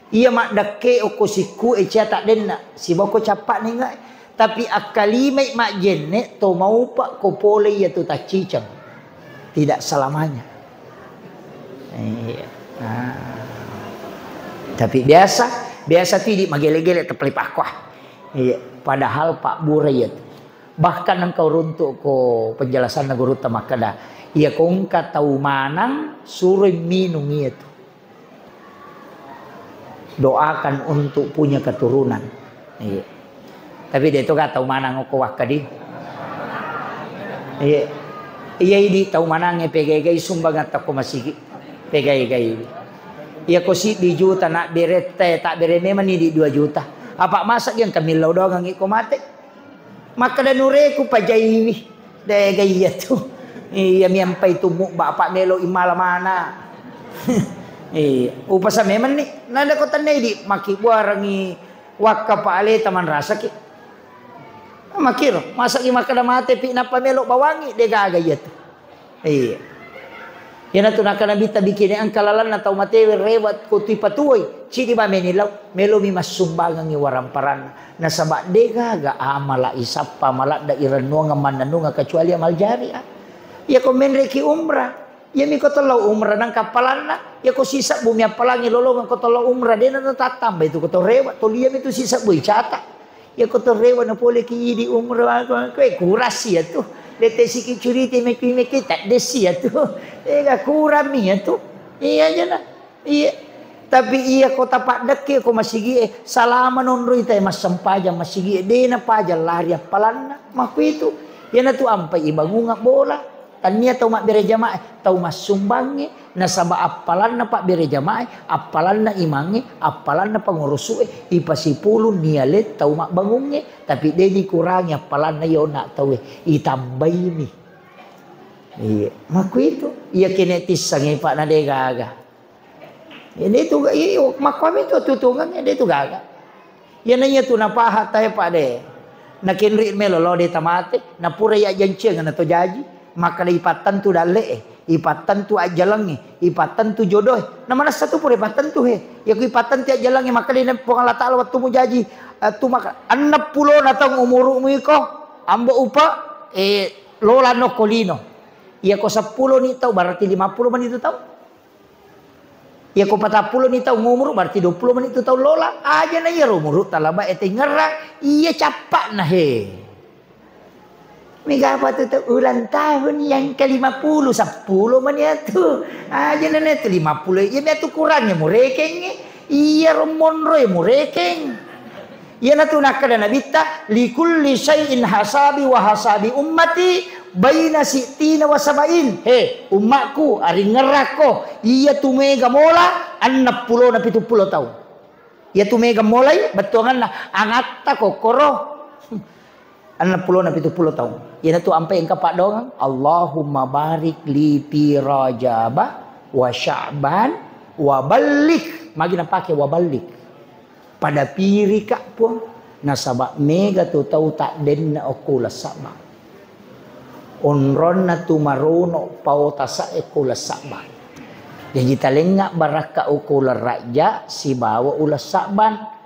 iya mak dake oko siku echa tak denna si boko capak ni ngai tapi akalime mak jenne to mau pak ko pole ya tu tak cicam tidak selamanya tapi biasa tidak magele-gele tepelip aquah padahal pak burayat bahkan engkau runtuk ko penjelasan guru tamakada iya kong katau manang suruh minum itu doakan untuk punya keturunan. Iya. Tapi dia itu gak tahu mana ngoko wakadi. Iya. Iya ini tahu mana ngepegai sumbang atau ko masih pegai. Iya ko si di juta nak berete tak bereme mani di 2 juta. Apa masak yang kami lau doang ngiko mate. Maka dan nureku pajai deh gaya tu. Iya miampai tumuk bapak melo imala mana. Upasa memang ni nada kota di maki buarangi wakka paale taman rasa ki. Makiro masa ki makada mate pi napa melok bawangi de gaga tu. Yana tu nakana bita bikin ang kalalan na tau mate rewat ko ti patuoy. Sidi ba menilaw melo mi masumbangan ni waramparan na saba de gaga amala isapa malak da iranu nga mananu nga kecuali amal jari. Ya ko menre ki umrah. Ya mi ko tolaw umrah ng kapalan na. Ya ko sisa bumi apalangi lolong ko tolaw umrah din na natatamba itu ko to rewat to liam itu sisa buy cata. Ya ko to rewat na pole ki di umrah ko kurasi ya tu. Lete siki curiti me kita desi ya tu. Ega kurami ya tu. Iya aja na. Iya. Tapi iya ko tapak deke ko masigi salaman onro ita mas sampaja masigi de na paja lari apalan na. Maku itu. Ya na tu ampai ibangunga bola. Tania tau mak bere jamaah tau mas sumbangi nasaba apalan na pak bere jamaah apalan na imangi apalan na pangurusue ipasipulu nialet tau mak bangunge tapi dia dikurangi apalan na yona tau itambai ni iya maku itu iya kinetis sangi pak na de gaga ini tu iyo makwami tu tutungan dia tu gaga ya nanya tu napaha tayo pak de nakinri melolo de tamate napura ya jancengan atau jaji maka ipatan tu dale ipatan tu ajalangi ipatan tu jodoh na mana satu pun ipatan tu ya ku ipatan ti ajalangi maka di Allah Taala waktu mu jaji tu maka 60 na taong umuru mo ko ambo upa lola no kolino ya ko 10 ni tao berarti 50 man itu tao ya ko 40 ni tao umur berarti 20 man itu tao lola aja na ya umur talaba ete ngera iya capak na Mega apa tu ulang tahun yang ke-50 10 man ya tu. Aja nene tu 50. Ya dia tu kurangnya murekeng. Iya romonro ya murekeng. Ya na tu nakada nabita likulli syai'in hasabi wa hasabi ummati baina sitina wa sabain. Umatku ari ngerako. Iya tu mega mola 60 na 70 tahun. Ya tu mega mulai betuangan angatta kokoro. 60 na 70 tahun. Yan tu ampai engka pak dong. Allahumma barik li fi Rajab wa Sya'ban wa balik. Magi na pake wa balik. Pada piri kak pun nasaba mega tu tau tak den na okula sama. Onron na tu marono pau tasa okula sama. Jadi talengak baraka okula raja si bawa ulas saban.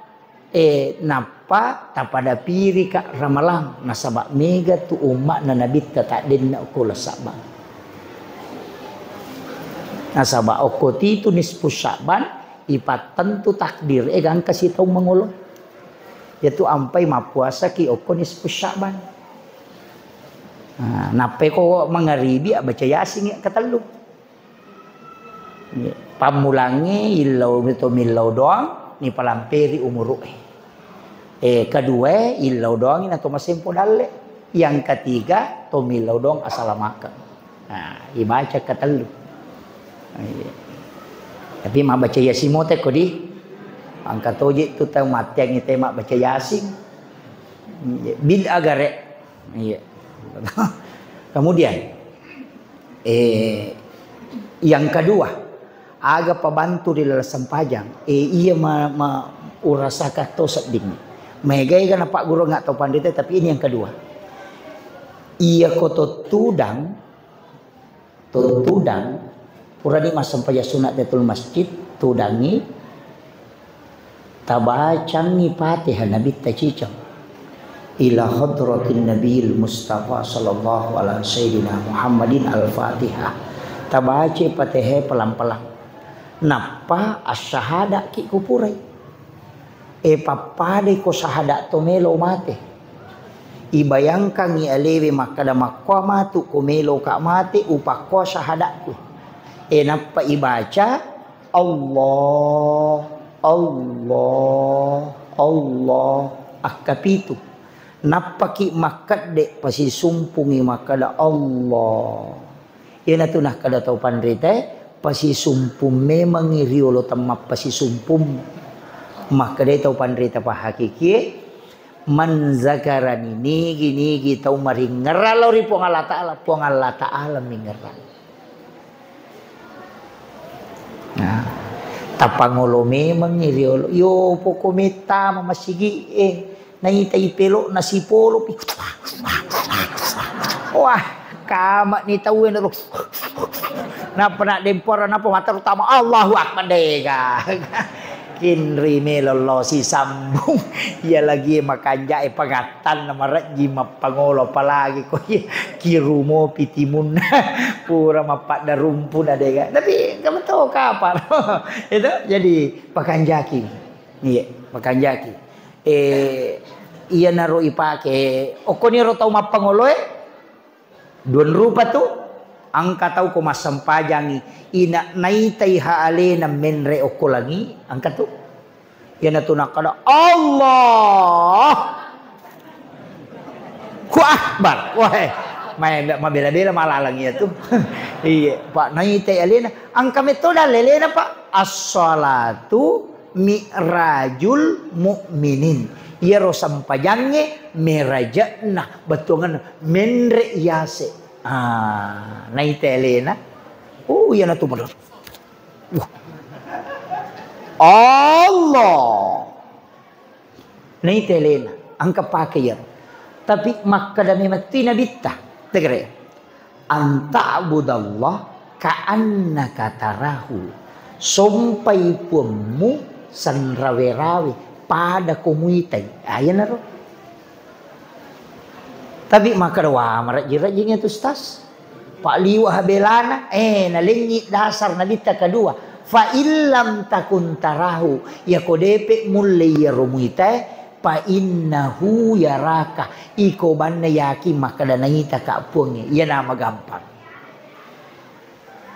Napa tapada piri kak ramalang nasaba mega tu umat na nabi tak den na okula saban. Nasaba okoti tu nisfu saban ipatan tu takdir gang kasih tahu mengulo. Yaitu ampai mapuasa ki oko nisfu saban. Nape ko mangaribi baca yasin ya katalu. Pamulangi ilau beto milau doang ni palamperi umuru. Kedua ilau doang ini atau masimpo dalle. Yang ketiga to milau doang asalamakan. Ibaca katalu. Tapi mak baca yasin mo te kodi. Angkat toje tu tahu mati yang itu mak baca yasin. Bid agare. Iya. Kemudian yang kedua aga pabantu di dalam sempajang iya urasaka to seding megai kan pak guru nggak tahu pandita tapi ini yang kedua iya koto tudang purani mas sempaya sunat tetul masjid tudangi tabacangi Fatihah nabi tacicang ila hadratin nabiyil mustafa sallallahu alaihi sayyidina Muhammadin al-Fatihah tabace Fatihah pelan-pelan napa asyhada ki kupurai papade ko syahada to melo mate ibayangkan ni alewe makada makwa matu ko melo ka mate upakwa syahada ku napa ibaca Allah akapitu napa ki makat de pasi sumpungi makada Allah yana tu nak kada tau pandrite pasi sumpum memang riolo temap pasi sumpum maka dia tau pandrita pa hakiki man zakarani nigi tau maring ngeral ri pong Allah Ta'ala mingeral. Nah tapangolo memang iriolo yo poko meta mamasigi naitay pelo nasipolo wah kama ni tawin ro napa nak dempora napa mata utama Allahu akbar dega kinri melolo si sambung ya lagi makanja pangatan nama raji mapangolo apalagi ko kirumo pitimun pura mapak darumpun adega tapi kamu tahu kapan itu jadi pakanjaki iya pakanjaki iya naro ipake okoni ro tau mapangolo duan rupa tu angka tahu ko masampajangi ina naitai haale na menre oko lagi angka tu yana tu nakada Allah ku akbar wah may mabela-bela malala ya tu iya pak naitai alena angka metoda lelena pak as-salatu mi'rajul mu'minin iya ro sampajange merajana batungan menre yase naitai alena yana tu benar. Allah. Naitai alena angka pakai ya. Tapi maka dami mati nabita. Tegere. Anta'budallah ka'annaka tarahu. Sampai pumu sanrawe-rawe pada komunitai. Ayan na ro. Tapi maka wah marajirajingnya tu stas. Pak liwah belana nalingi dasar nabita kedua fa illam takun tarahu ya kodepe mulai ya rumuita pa innahu yaraka iko banna yaki maka danangita ka puangnya ya nama gampang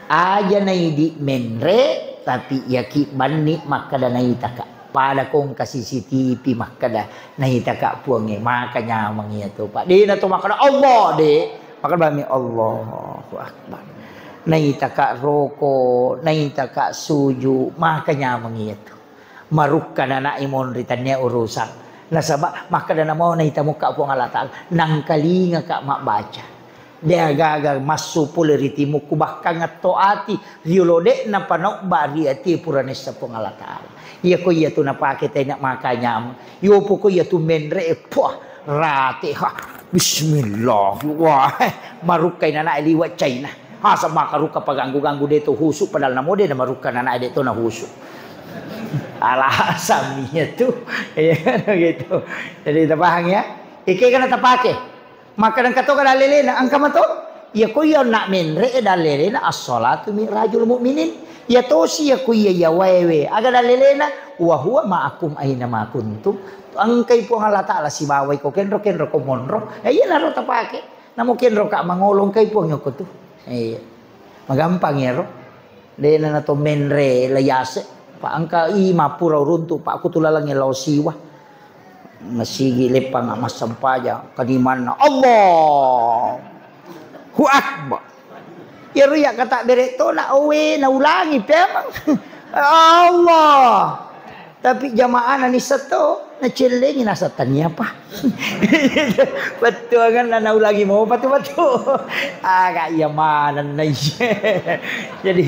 aja naidi menre tapi yaki banni maka danangita ka pada kong kasih CCTV maka danangita ka puangnya makanya mangia tu pak di na tu maka Allah de maka bami Allahu akbar naita ka roko naita ka suju makanya mengitu marukkan anak imon ritannya urusan nasaba maka dana mau naita muka po Allah taala nang kalinga ka mak baca dia gagal masu poleriti muku bahkan ngatoati riolode na panok bari ati puranesa po Allah taala iya ko iya tu napake tanya makanya yo po ko iya tu menre rati bismillah wah marukai nana liwat China sama karuka paganggu-ganggu deto husuk padahal namo de maruka nana deto na husuk ala saminya tu ya gitu jadi tapahang ya iki kana tapake maka dan kato kada lelena angka mato ya ko yo nak menre dalelena as-salatu mi'rajul mu'minin ya tosi ya ko ya wewe aga dalelena wa huwa ma'akum aina ma kuntum angkay po Allah taala si baway ko kenro ko monro iya naro tapake namo kenro ka mangolong kay po nyoko tu iya magampang ya ro de na to menre layase pa angka i mapura runtu pa aku tulalang ilaw siwa masigi lepang masampaja kadiman Allah hu akbar ya ro ya kata bereto na owe na ulangi pemang Allah tapi jamaah ni sato na chilling nasa tanya pa betul kan na lagi mau patu agak yamanan na jadi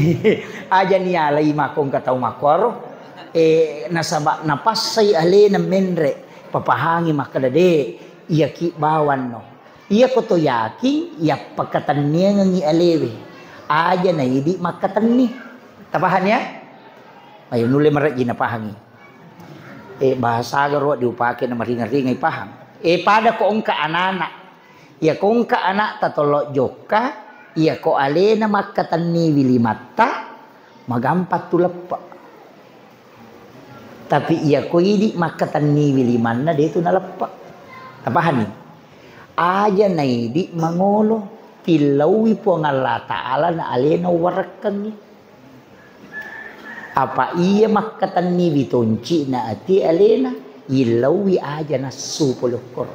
aja ni alay makong kataw makoro nasaba napasay ale na menre papahangi makadade iya ki bawan no iya ko to yaki iya pagkatan niya ngi alewe aja na idi makatan ni tapahan ya ayo nuli maraji na pahangi bahasa garo diupake na maringar-ringay pahang pada ko ang kaanana ya kung kaanak tatolo joka ya ko ale na makatan ni wilimata magampat tulapa tapi iya ko idi makatan ni wiliman na dito nalapa tapahan ni aja na idi mangolo tilawi po ang Allah Ta'ala na ale na warakan ni apa iya makatan ni bitonci na ati alena ilawi aja na supulukor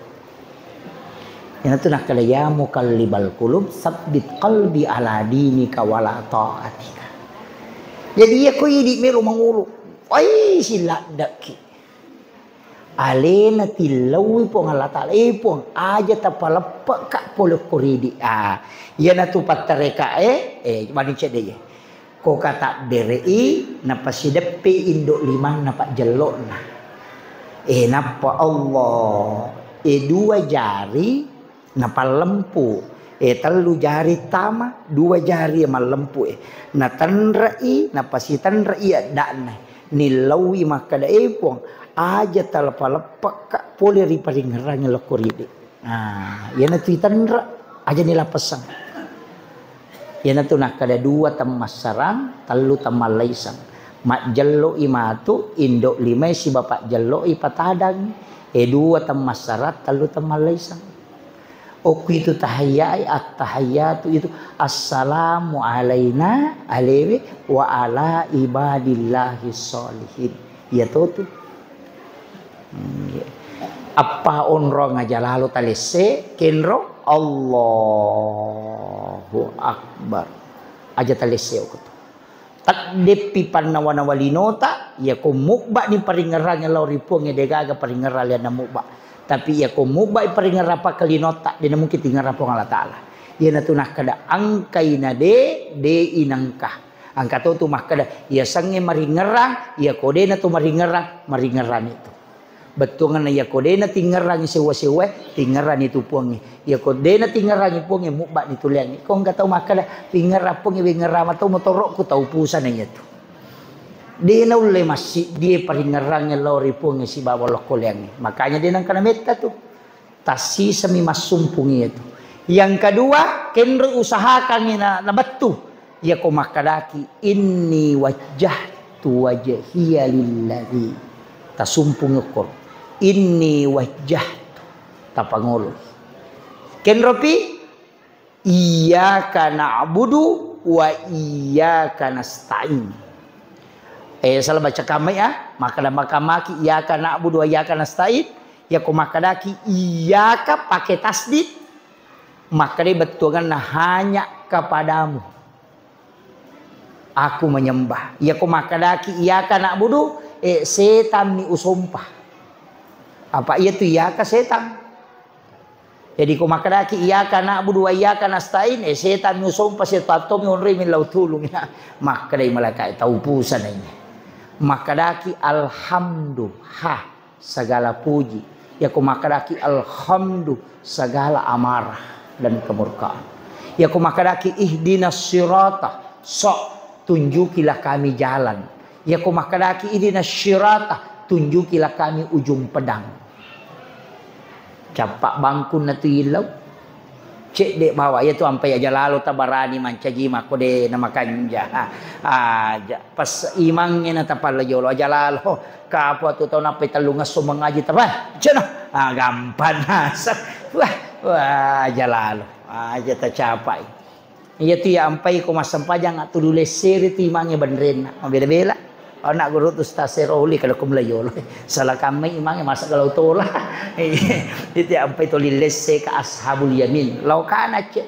yan ito nakalayamu kalibal kulub sabbit qalbi ala dinika wala ta'atika jadi iya ko hindi meron mangulo ay sila daki alena tilawi po nga latal po aja tapalapa ka pulukoridi yan na tu patareka manin siya deye ko kata derei napa sidepi induk liman napa jelok na napa Allah dua jari napa lempu telu jari tama dua jari ma lempu na tanrai napa si tanrai dakna nilawi maka da pong aja talapa-lepak kak pole riparing ngeranya lokoride yana tu tanra aja nila pesang yana tu nak kada dua tamas sarang telu tamalaisang mak jello imatu indok lima si bapak jello ipatadang dua tamas sarat telu tamalaisang oku itu tahiyai at-tahiyatu itu assalamu alaina alaihi wa ala ibadillahi sholihin ya tuh apa onro ngajalalu talese kenro Allahu akbar aja talese oku tak depi pannawana walinota ya ko mukba ni paringerang law ripong degaga paringeral ya na mukba tapi ya ko mukba paringera pa kalinota dina mungkin tingara po Allah taala ya natunah kada angkaina de inangka angka to mah kada ya sange maringerang ya ko de na to maringeran itu betungan ya ko de na tingerang sewa-sewa tingeran itu puangi ya ko de na tingerang puangi mukba ditulian ko enggak tahu mah kada pingera puangi wingera matau motorok ku tau pusan itu dia na ulai masih dia paringerangnya lori pungi si bawa lokoleang makanya dia nang kana meta tuh tasi semi masumpungi itu yang kedua kenro usahakan na batu ya ko makadaki inni wajjahtu wajhiya lillazi tasumpung ukor inni wajjahtu tapangolo kenro pi iyyaka na'budu wa iyyaka nasta'in salah baca kami ya maka maki iyyaka na'budu wa iyyaka nasta'in ya ko makadaki iyyaka pakai tasdid maka dia betulkan hanya kepadamu aku menyembah ya ko makadaki iyyaka na'budu setan ni usumpah apa itu iyyaka setan jadi ko makadaki iyyaka na'budu wa iyyaka nasta'in setan ni usumpah setan to mi onri min lautulung ya maka dia malaikat tahu pusan ini makadaki alhamdulillah segala puji ya ku makadaki alhamdulillah segala amarah dan kemurkaan ya ku makadaki ihdinas sirata sok tunjukilah kami jalan ya ku makadaki ihdinas sirata tunjukilah kami ujung pedang capak bangkun na tuilaw cek dek bawa ya tu ampai aja lalu tabarani mancaji makode nama kanja aja pas imangnya na tapal yolo aja lalu kapo tu tau napai talungas sumangaji tabah cina gampan nasak wah aja lalu aja tercapai ya tu ya ampai ko masampajang atu dule seri ti imangnya benerin bela-bela anak guru tu staseroli kalau kum layolo salah kami imangnya masa kalau tola itu sampai to lilese ke ashabul yamin lau kana cek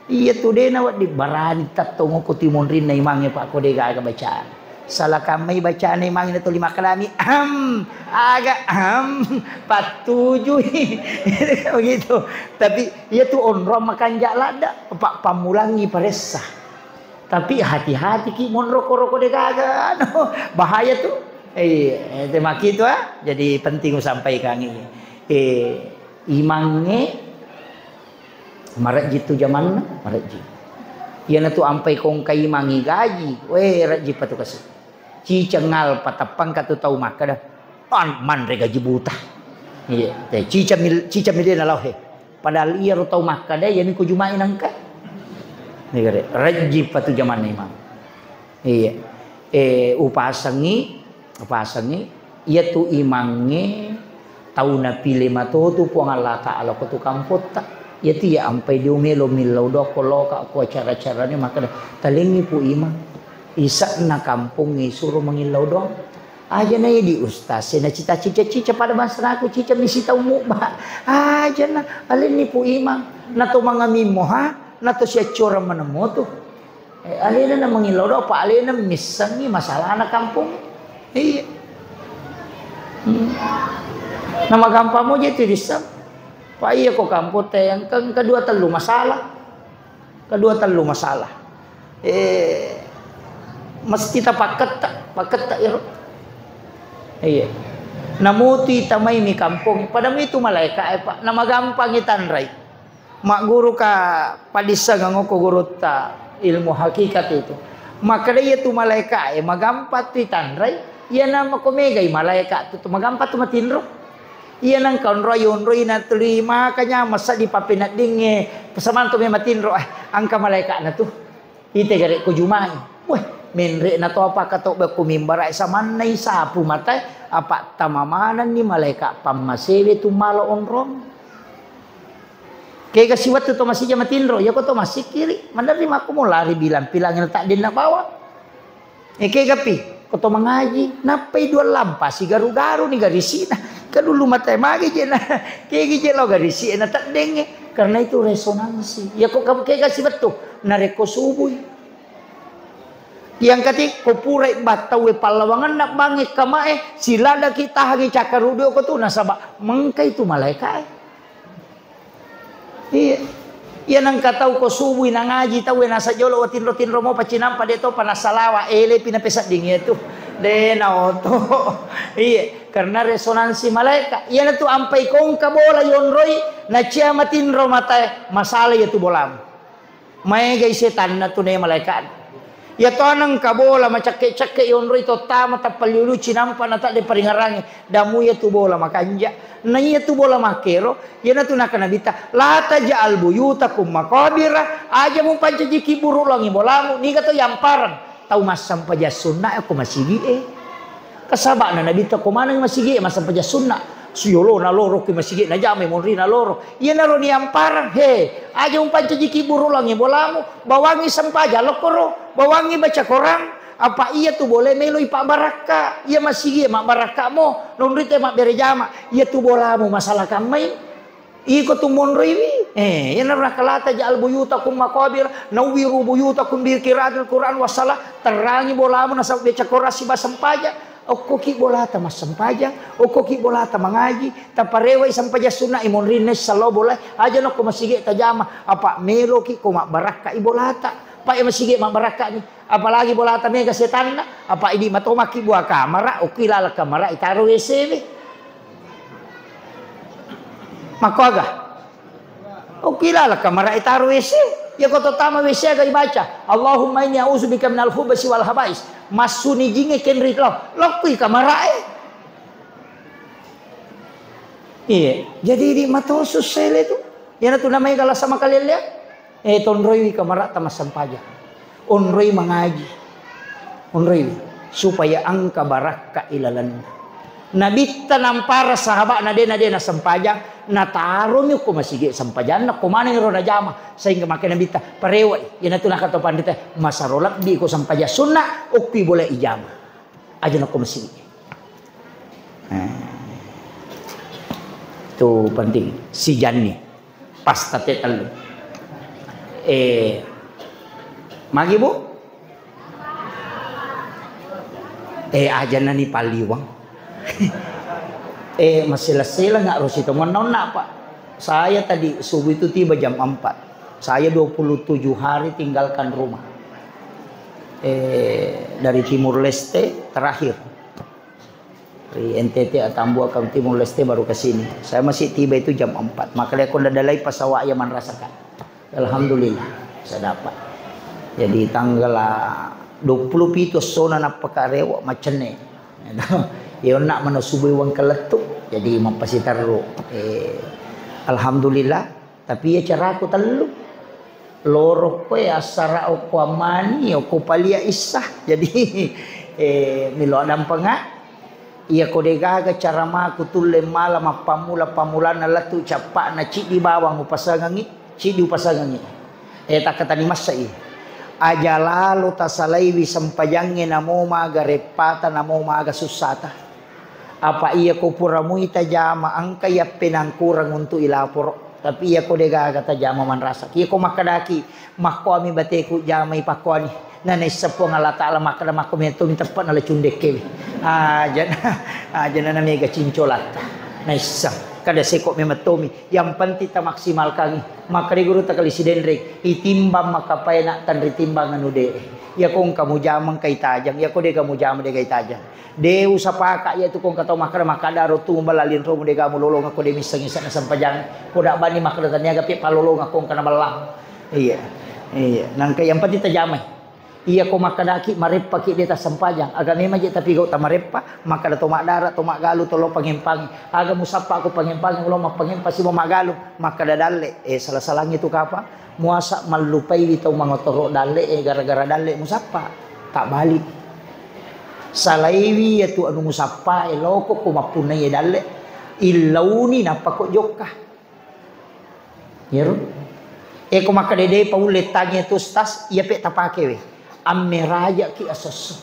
iya tu de na di barani tatongo ko timonrin na imangnya pak ko de ga bacaan salah kami bacaan imangnya to lima kalami agak patuju begitu tapi iya tu onro makan jalada pak pamulangi paresah tapi hati-hati ki mon rokok-rokok deh kagak bahaya tuh tema gitu jadi penting sampaikan ini imangnya marek jitu zaman marek ji iya na tuh ampai kong kai mangi gaji rek ji patu kasih cicengal patapang katu tau maka dah man rek gaji buta iya cicamil na law padahal iya ro tau maka dah yani ko jumain angka negara rajib patu zaman imam iya upasangi iya tu imangnya tahu na pilih mato tu puang Allah Ta'ala ko tu kampot tak iya tu ya ampai dia melo milau dok kalau kak ko cara-caranya maka talingi pu imang isa na kampung ni suruh mengilau dong aja na di ustaz na cita-cita pada masa aku cica misi tahu mukba aja na alin ni pu imang na to mangami moha nato siya cura menemu tuh alina na mengilau do pa alina misangi masalah anak kampung iya nama gampang mo jadi disam pa iya ko kampung teh yang kedua telu masalah mesti ta paket tak iro. Iya. Namuti tamay mi kampung. Padam itu malaikat pak. Nama gampang itanray. Mak guru ka padisa ngango ko guru ta ilmu hakikat itu. Maka dia tu malaikat magampat itanray. Ia nama ko megay malaikat tu magampat tu matinro. Ia nang kaun royon roy na terima kanya masa di papinat dinge pesaman tu me matinro angka malaikat na tu. Ite gare ko jumai. Weh, menre na to apa kato ba kumimbara sa manay sapu matay apa tamamanan ni malaikat pamasili tu malo onrong. Kaya kasi waktu to masih matinro, ya ko to masih kiri. Mandarima ko mo lari bilang pilangin tak din na bawa. Kaya gapi, ko to mengaji, napay dua lampa si garu-garu ni garisina. Kadulu matay magi je na. Kaya gije lo garisina tak denge. Karena itu resonansi. Ya ko kaya kasi waktu nareko subuh. Yang katik ko purai batawe palawangan nak bangit kamae sila da kita hagi cakarudo ko tu nasaba mengkai tu malaikat. Iya. Ia nang katau ko subuh nang ngaji tawe nasa jolo tinro mo pacinampa de to panasalawa ele pinapesat dingin tu. De na oto. Iya, karena resonansi malaikat. Ia na tu ampai kong kabola yonroi na cia matinro mata masalah ya tu bolam. Mai gai setan na tu ne malaikat. Ya to nang kabola macake-cake yonroi to tama tapaliulu cinampa na tak de paringarangi damu ya tu bola makanja. Na iya tu bola makero ya na tu nakanabita la tajal buyutakum maqabira aja mong pancajiki buru langi bolamu ni kato yamparan tau masam paja sunna aku masigi kasaba na nabita ko manang masigi masam paja sunna suyolo na loro ki masigi na jame monri na loro iya na ro ni yamparan he aja mong pancajiki buru langi bolamu bawangi sampaja lokoro bawangi baca Quran. Apa iya tu boleh meloi pak baraka? Ia masih mak baraka mo, nonri te mak berejama. Ia tu bola mo masalah kamai. Iko tu monriwi. Ya nabra kalata ja'al buyutakum maqabir, nawiru buyutakum bi qiraatil Quran wasalah. Terangi bola mo nasa baca Quran si basampaja. Oko ki bola ta masampaja, oko ki bola ta mangaji, taparewa sampaja sunna imonri nes salo boleh. Aja no ko masige tajama. Apa melo ki ko mak baraka ibolata. Pak yang masih mak baraka ni. Apalagi bola tamega setan na. Apa ini matomaki buah kamera. Ukilala kamera itaruh WC ni. Mako aga. Ukilala kamera itaruh WC. Ya koto tama WC aga ibaca. Allahumma inni a'udzubika minal khubasi wal habais. Masuni jinge kenri lo. Lokui kamera Iya. Jadi di matosus sele tu. Yana tu namanya kalau sama kalian lihat. Tonroi kamera tamas sampaja. Onroi mengaji. Onroi supaya angka baraka ilalan. Nabi tanampara sahabat nade na sampajang na taro mi ko masige sampajan na kumane ro na jama sehingga makin nabi ta parewa yana tu nakato pandita masarolak di ko sampaja sunna ukti boleh ijama. Aja na ko masige. Itu penting si Janni pas tate talu. Magi bu? Aja nani paliwang. Masih nggak harus itu menona pak. Saya tadi subuh itu tiba jam 4. Saya 27 hari tinggalkan rumah. Dari Timur Leste terakhir. Dari NTT Atambua ke Timur Leste baru ke sini. Saya masih tiba itu jam 4. Makanya aku udah dalai pas awak yaman rasakan. Alhamdulillah saya dapat. Jadi tanggal 20 pitu sona nak pakarewa macene. Ya nak mana subuh wang keletuk. Jadi mampasitaru. Alhamdulillah. Tapi ya cara aku telu. Loro ko ya asara ko amani ko palia isah. Jadi milo adam panga. Ia ko degaga cara ma aku tulle malam pamula latu capak na ci di bawang upasangangi. Cidi upasangannya. Tak kata ni masa ini. Aja lalu tasalaiwi sampajangnya namo maga repata namo maga susata. Apa iya ko puramu itajama angka ya penangkurang untuk ilapor. Tapi iya ko dega kata jama man rasa. Iya ko makadaki makko ami bateku jama ipakwani. Nanay sapo nga Allah Ta'ala makada makko mento mintapan ala cundek kewi. Aja na mega cincolata. Naisang. kada sekok mematomi yang penting ta maksimal kami maka di guru ta kali si denrek itimbang maka pay nak tan ritimbang anu de ya kong kamu jamang kay tajang ya ko de kamu jamang de kay tajang de usapa ka ya tu kong kato makara makada ro tu balalin ro de kamu lolong ako de misang isa na sampajang ko da bani makada tanya gapi palolong ako kana balang iya nang kay yang penting ta jamay iya ko makadaki marepa ki deta sampajang aga memang je tapi go ta marepa maka da tomak darat tomak galu tolo pangimpang aga musapa ko pangimpang ulo mapangimpa si magalu maka da dalle salah-salang itu kapa muasa malupai bitaw mangotoro dalle gara-gara dalle musapa tak balik salaiwi itu anu musapa loko ko mapunay dalle ilauni napako jokka yero ko makadede paulet tanya tu stas iya pe tapake we ameraja ki asos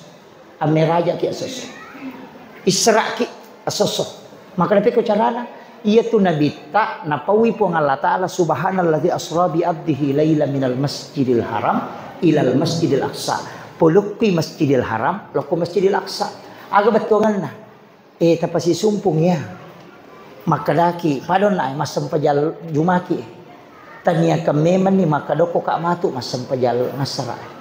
isra ki asos maka dapat ko carana iya tu nabita napawi po ng Allah Ta'ala subhanalladzi asra bi abdihi laila minal masjidil haram ilal masjidil aqsa pulukki masjidil haram loko masjidil aqsa aga betongan na tapasi sumpung ya maka daki padon na masam pajal jumaki tanya kameman ni maka doko ka matu masam pajal ngasara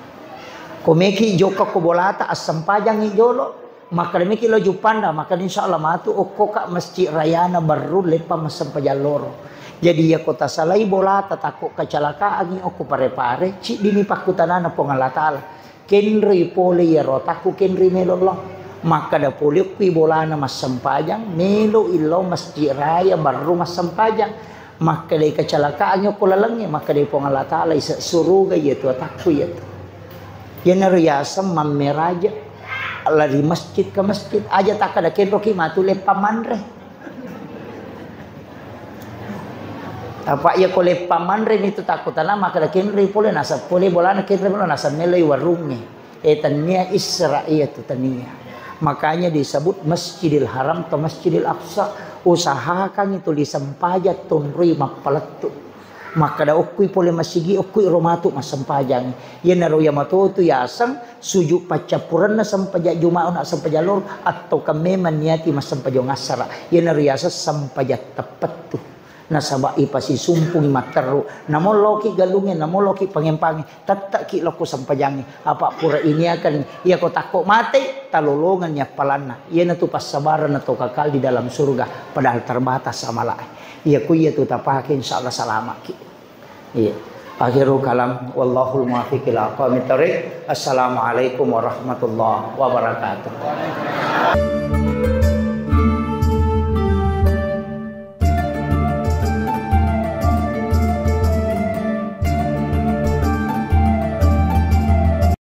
komeki joka ko bolata asam pajang ijolo maka demiki lo jupanda maka insyaallah matu okko ka masjid rayana baru lepa masam pajaloro jadi ya kota salai bolata takut kecelakaan okko pare-pare ci dini pakutanana po Allah Taala kenri pole ya rotaku kenri melolo maka da pole kui bolana masam pajang melo ilo masjid raya baru masam pajang maka de kecelakaan ko lalangi maka de po Allah Taala isa suruga yetu takku yetu yan nariyasam mameraja lari masjid ke masjid aja tak ada kenro ki matu le pamanre apa ya ko le pamanre ni tu takutana maka da kenri pole nasa pole bolana kenri bolana nasa melai warungne tania Israel tu tania makanya disebut Masjidil Haram atau Masjidil Aqsa usahakan itu disempajat tunrui mapalatu maka da okui pole masigi okui romatu masampajang yan naro yamato tu yasang suju pacapuran na sampaja jumaon sampajalor atau kami maniati masampajong asara yan naro yasa sampajat tepat tu nasabai pasi sumpung mataru namoloki galungin namoloki pangempangi tatak ki loko sampajangi apa pura ini akan ia ko takok mati talolongan nya palana yan tu pasabaran atau kakal di dalam surga padahal terbatas amalah iya ku iya tu tapake insyaallah salamat ki iya akhirul kalam wallahul muwaffiq ila aqwamit thoriq assalamualaikum warahmatullahi wabarakatuh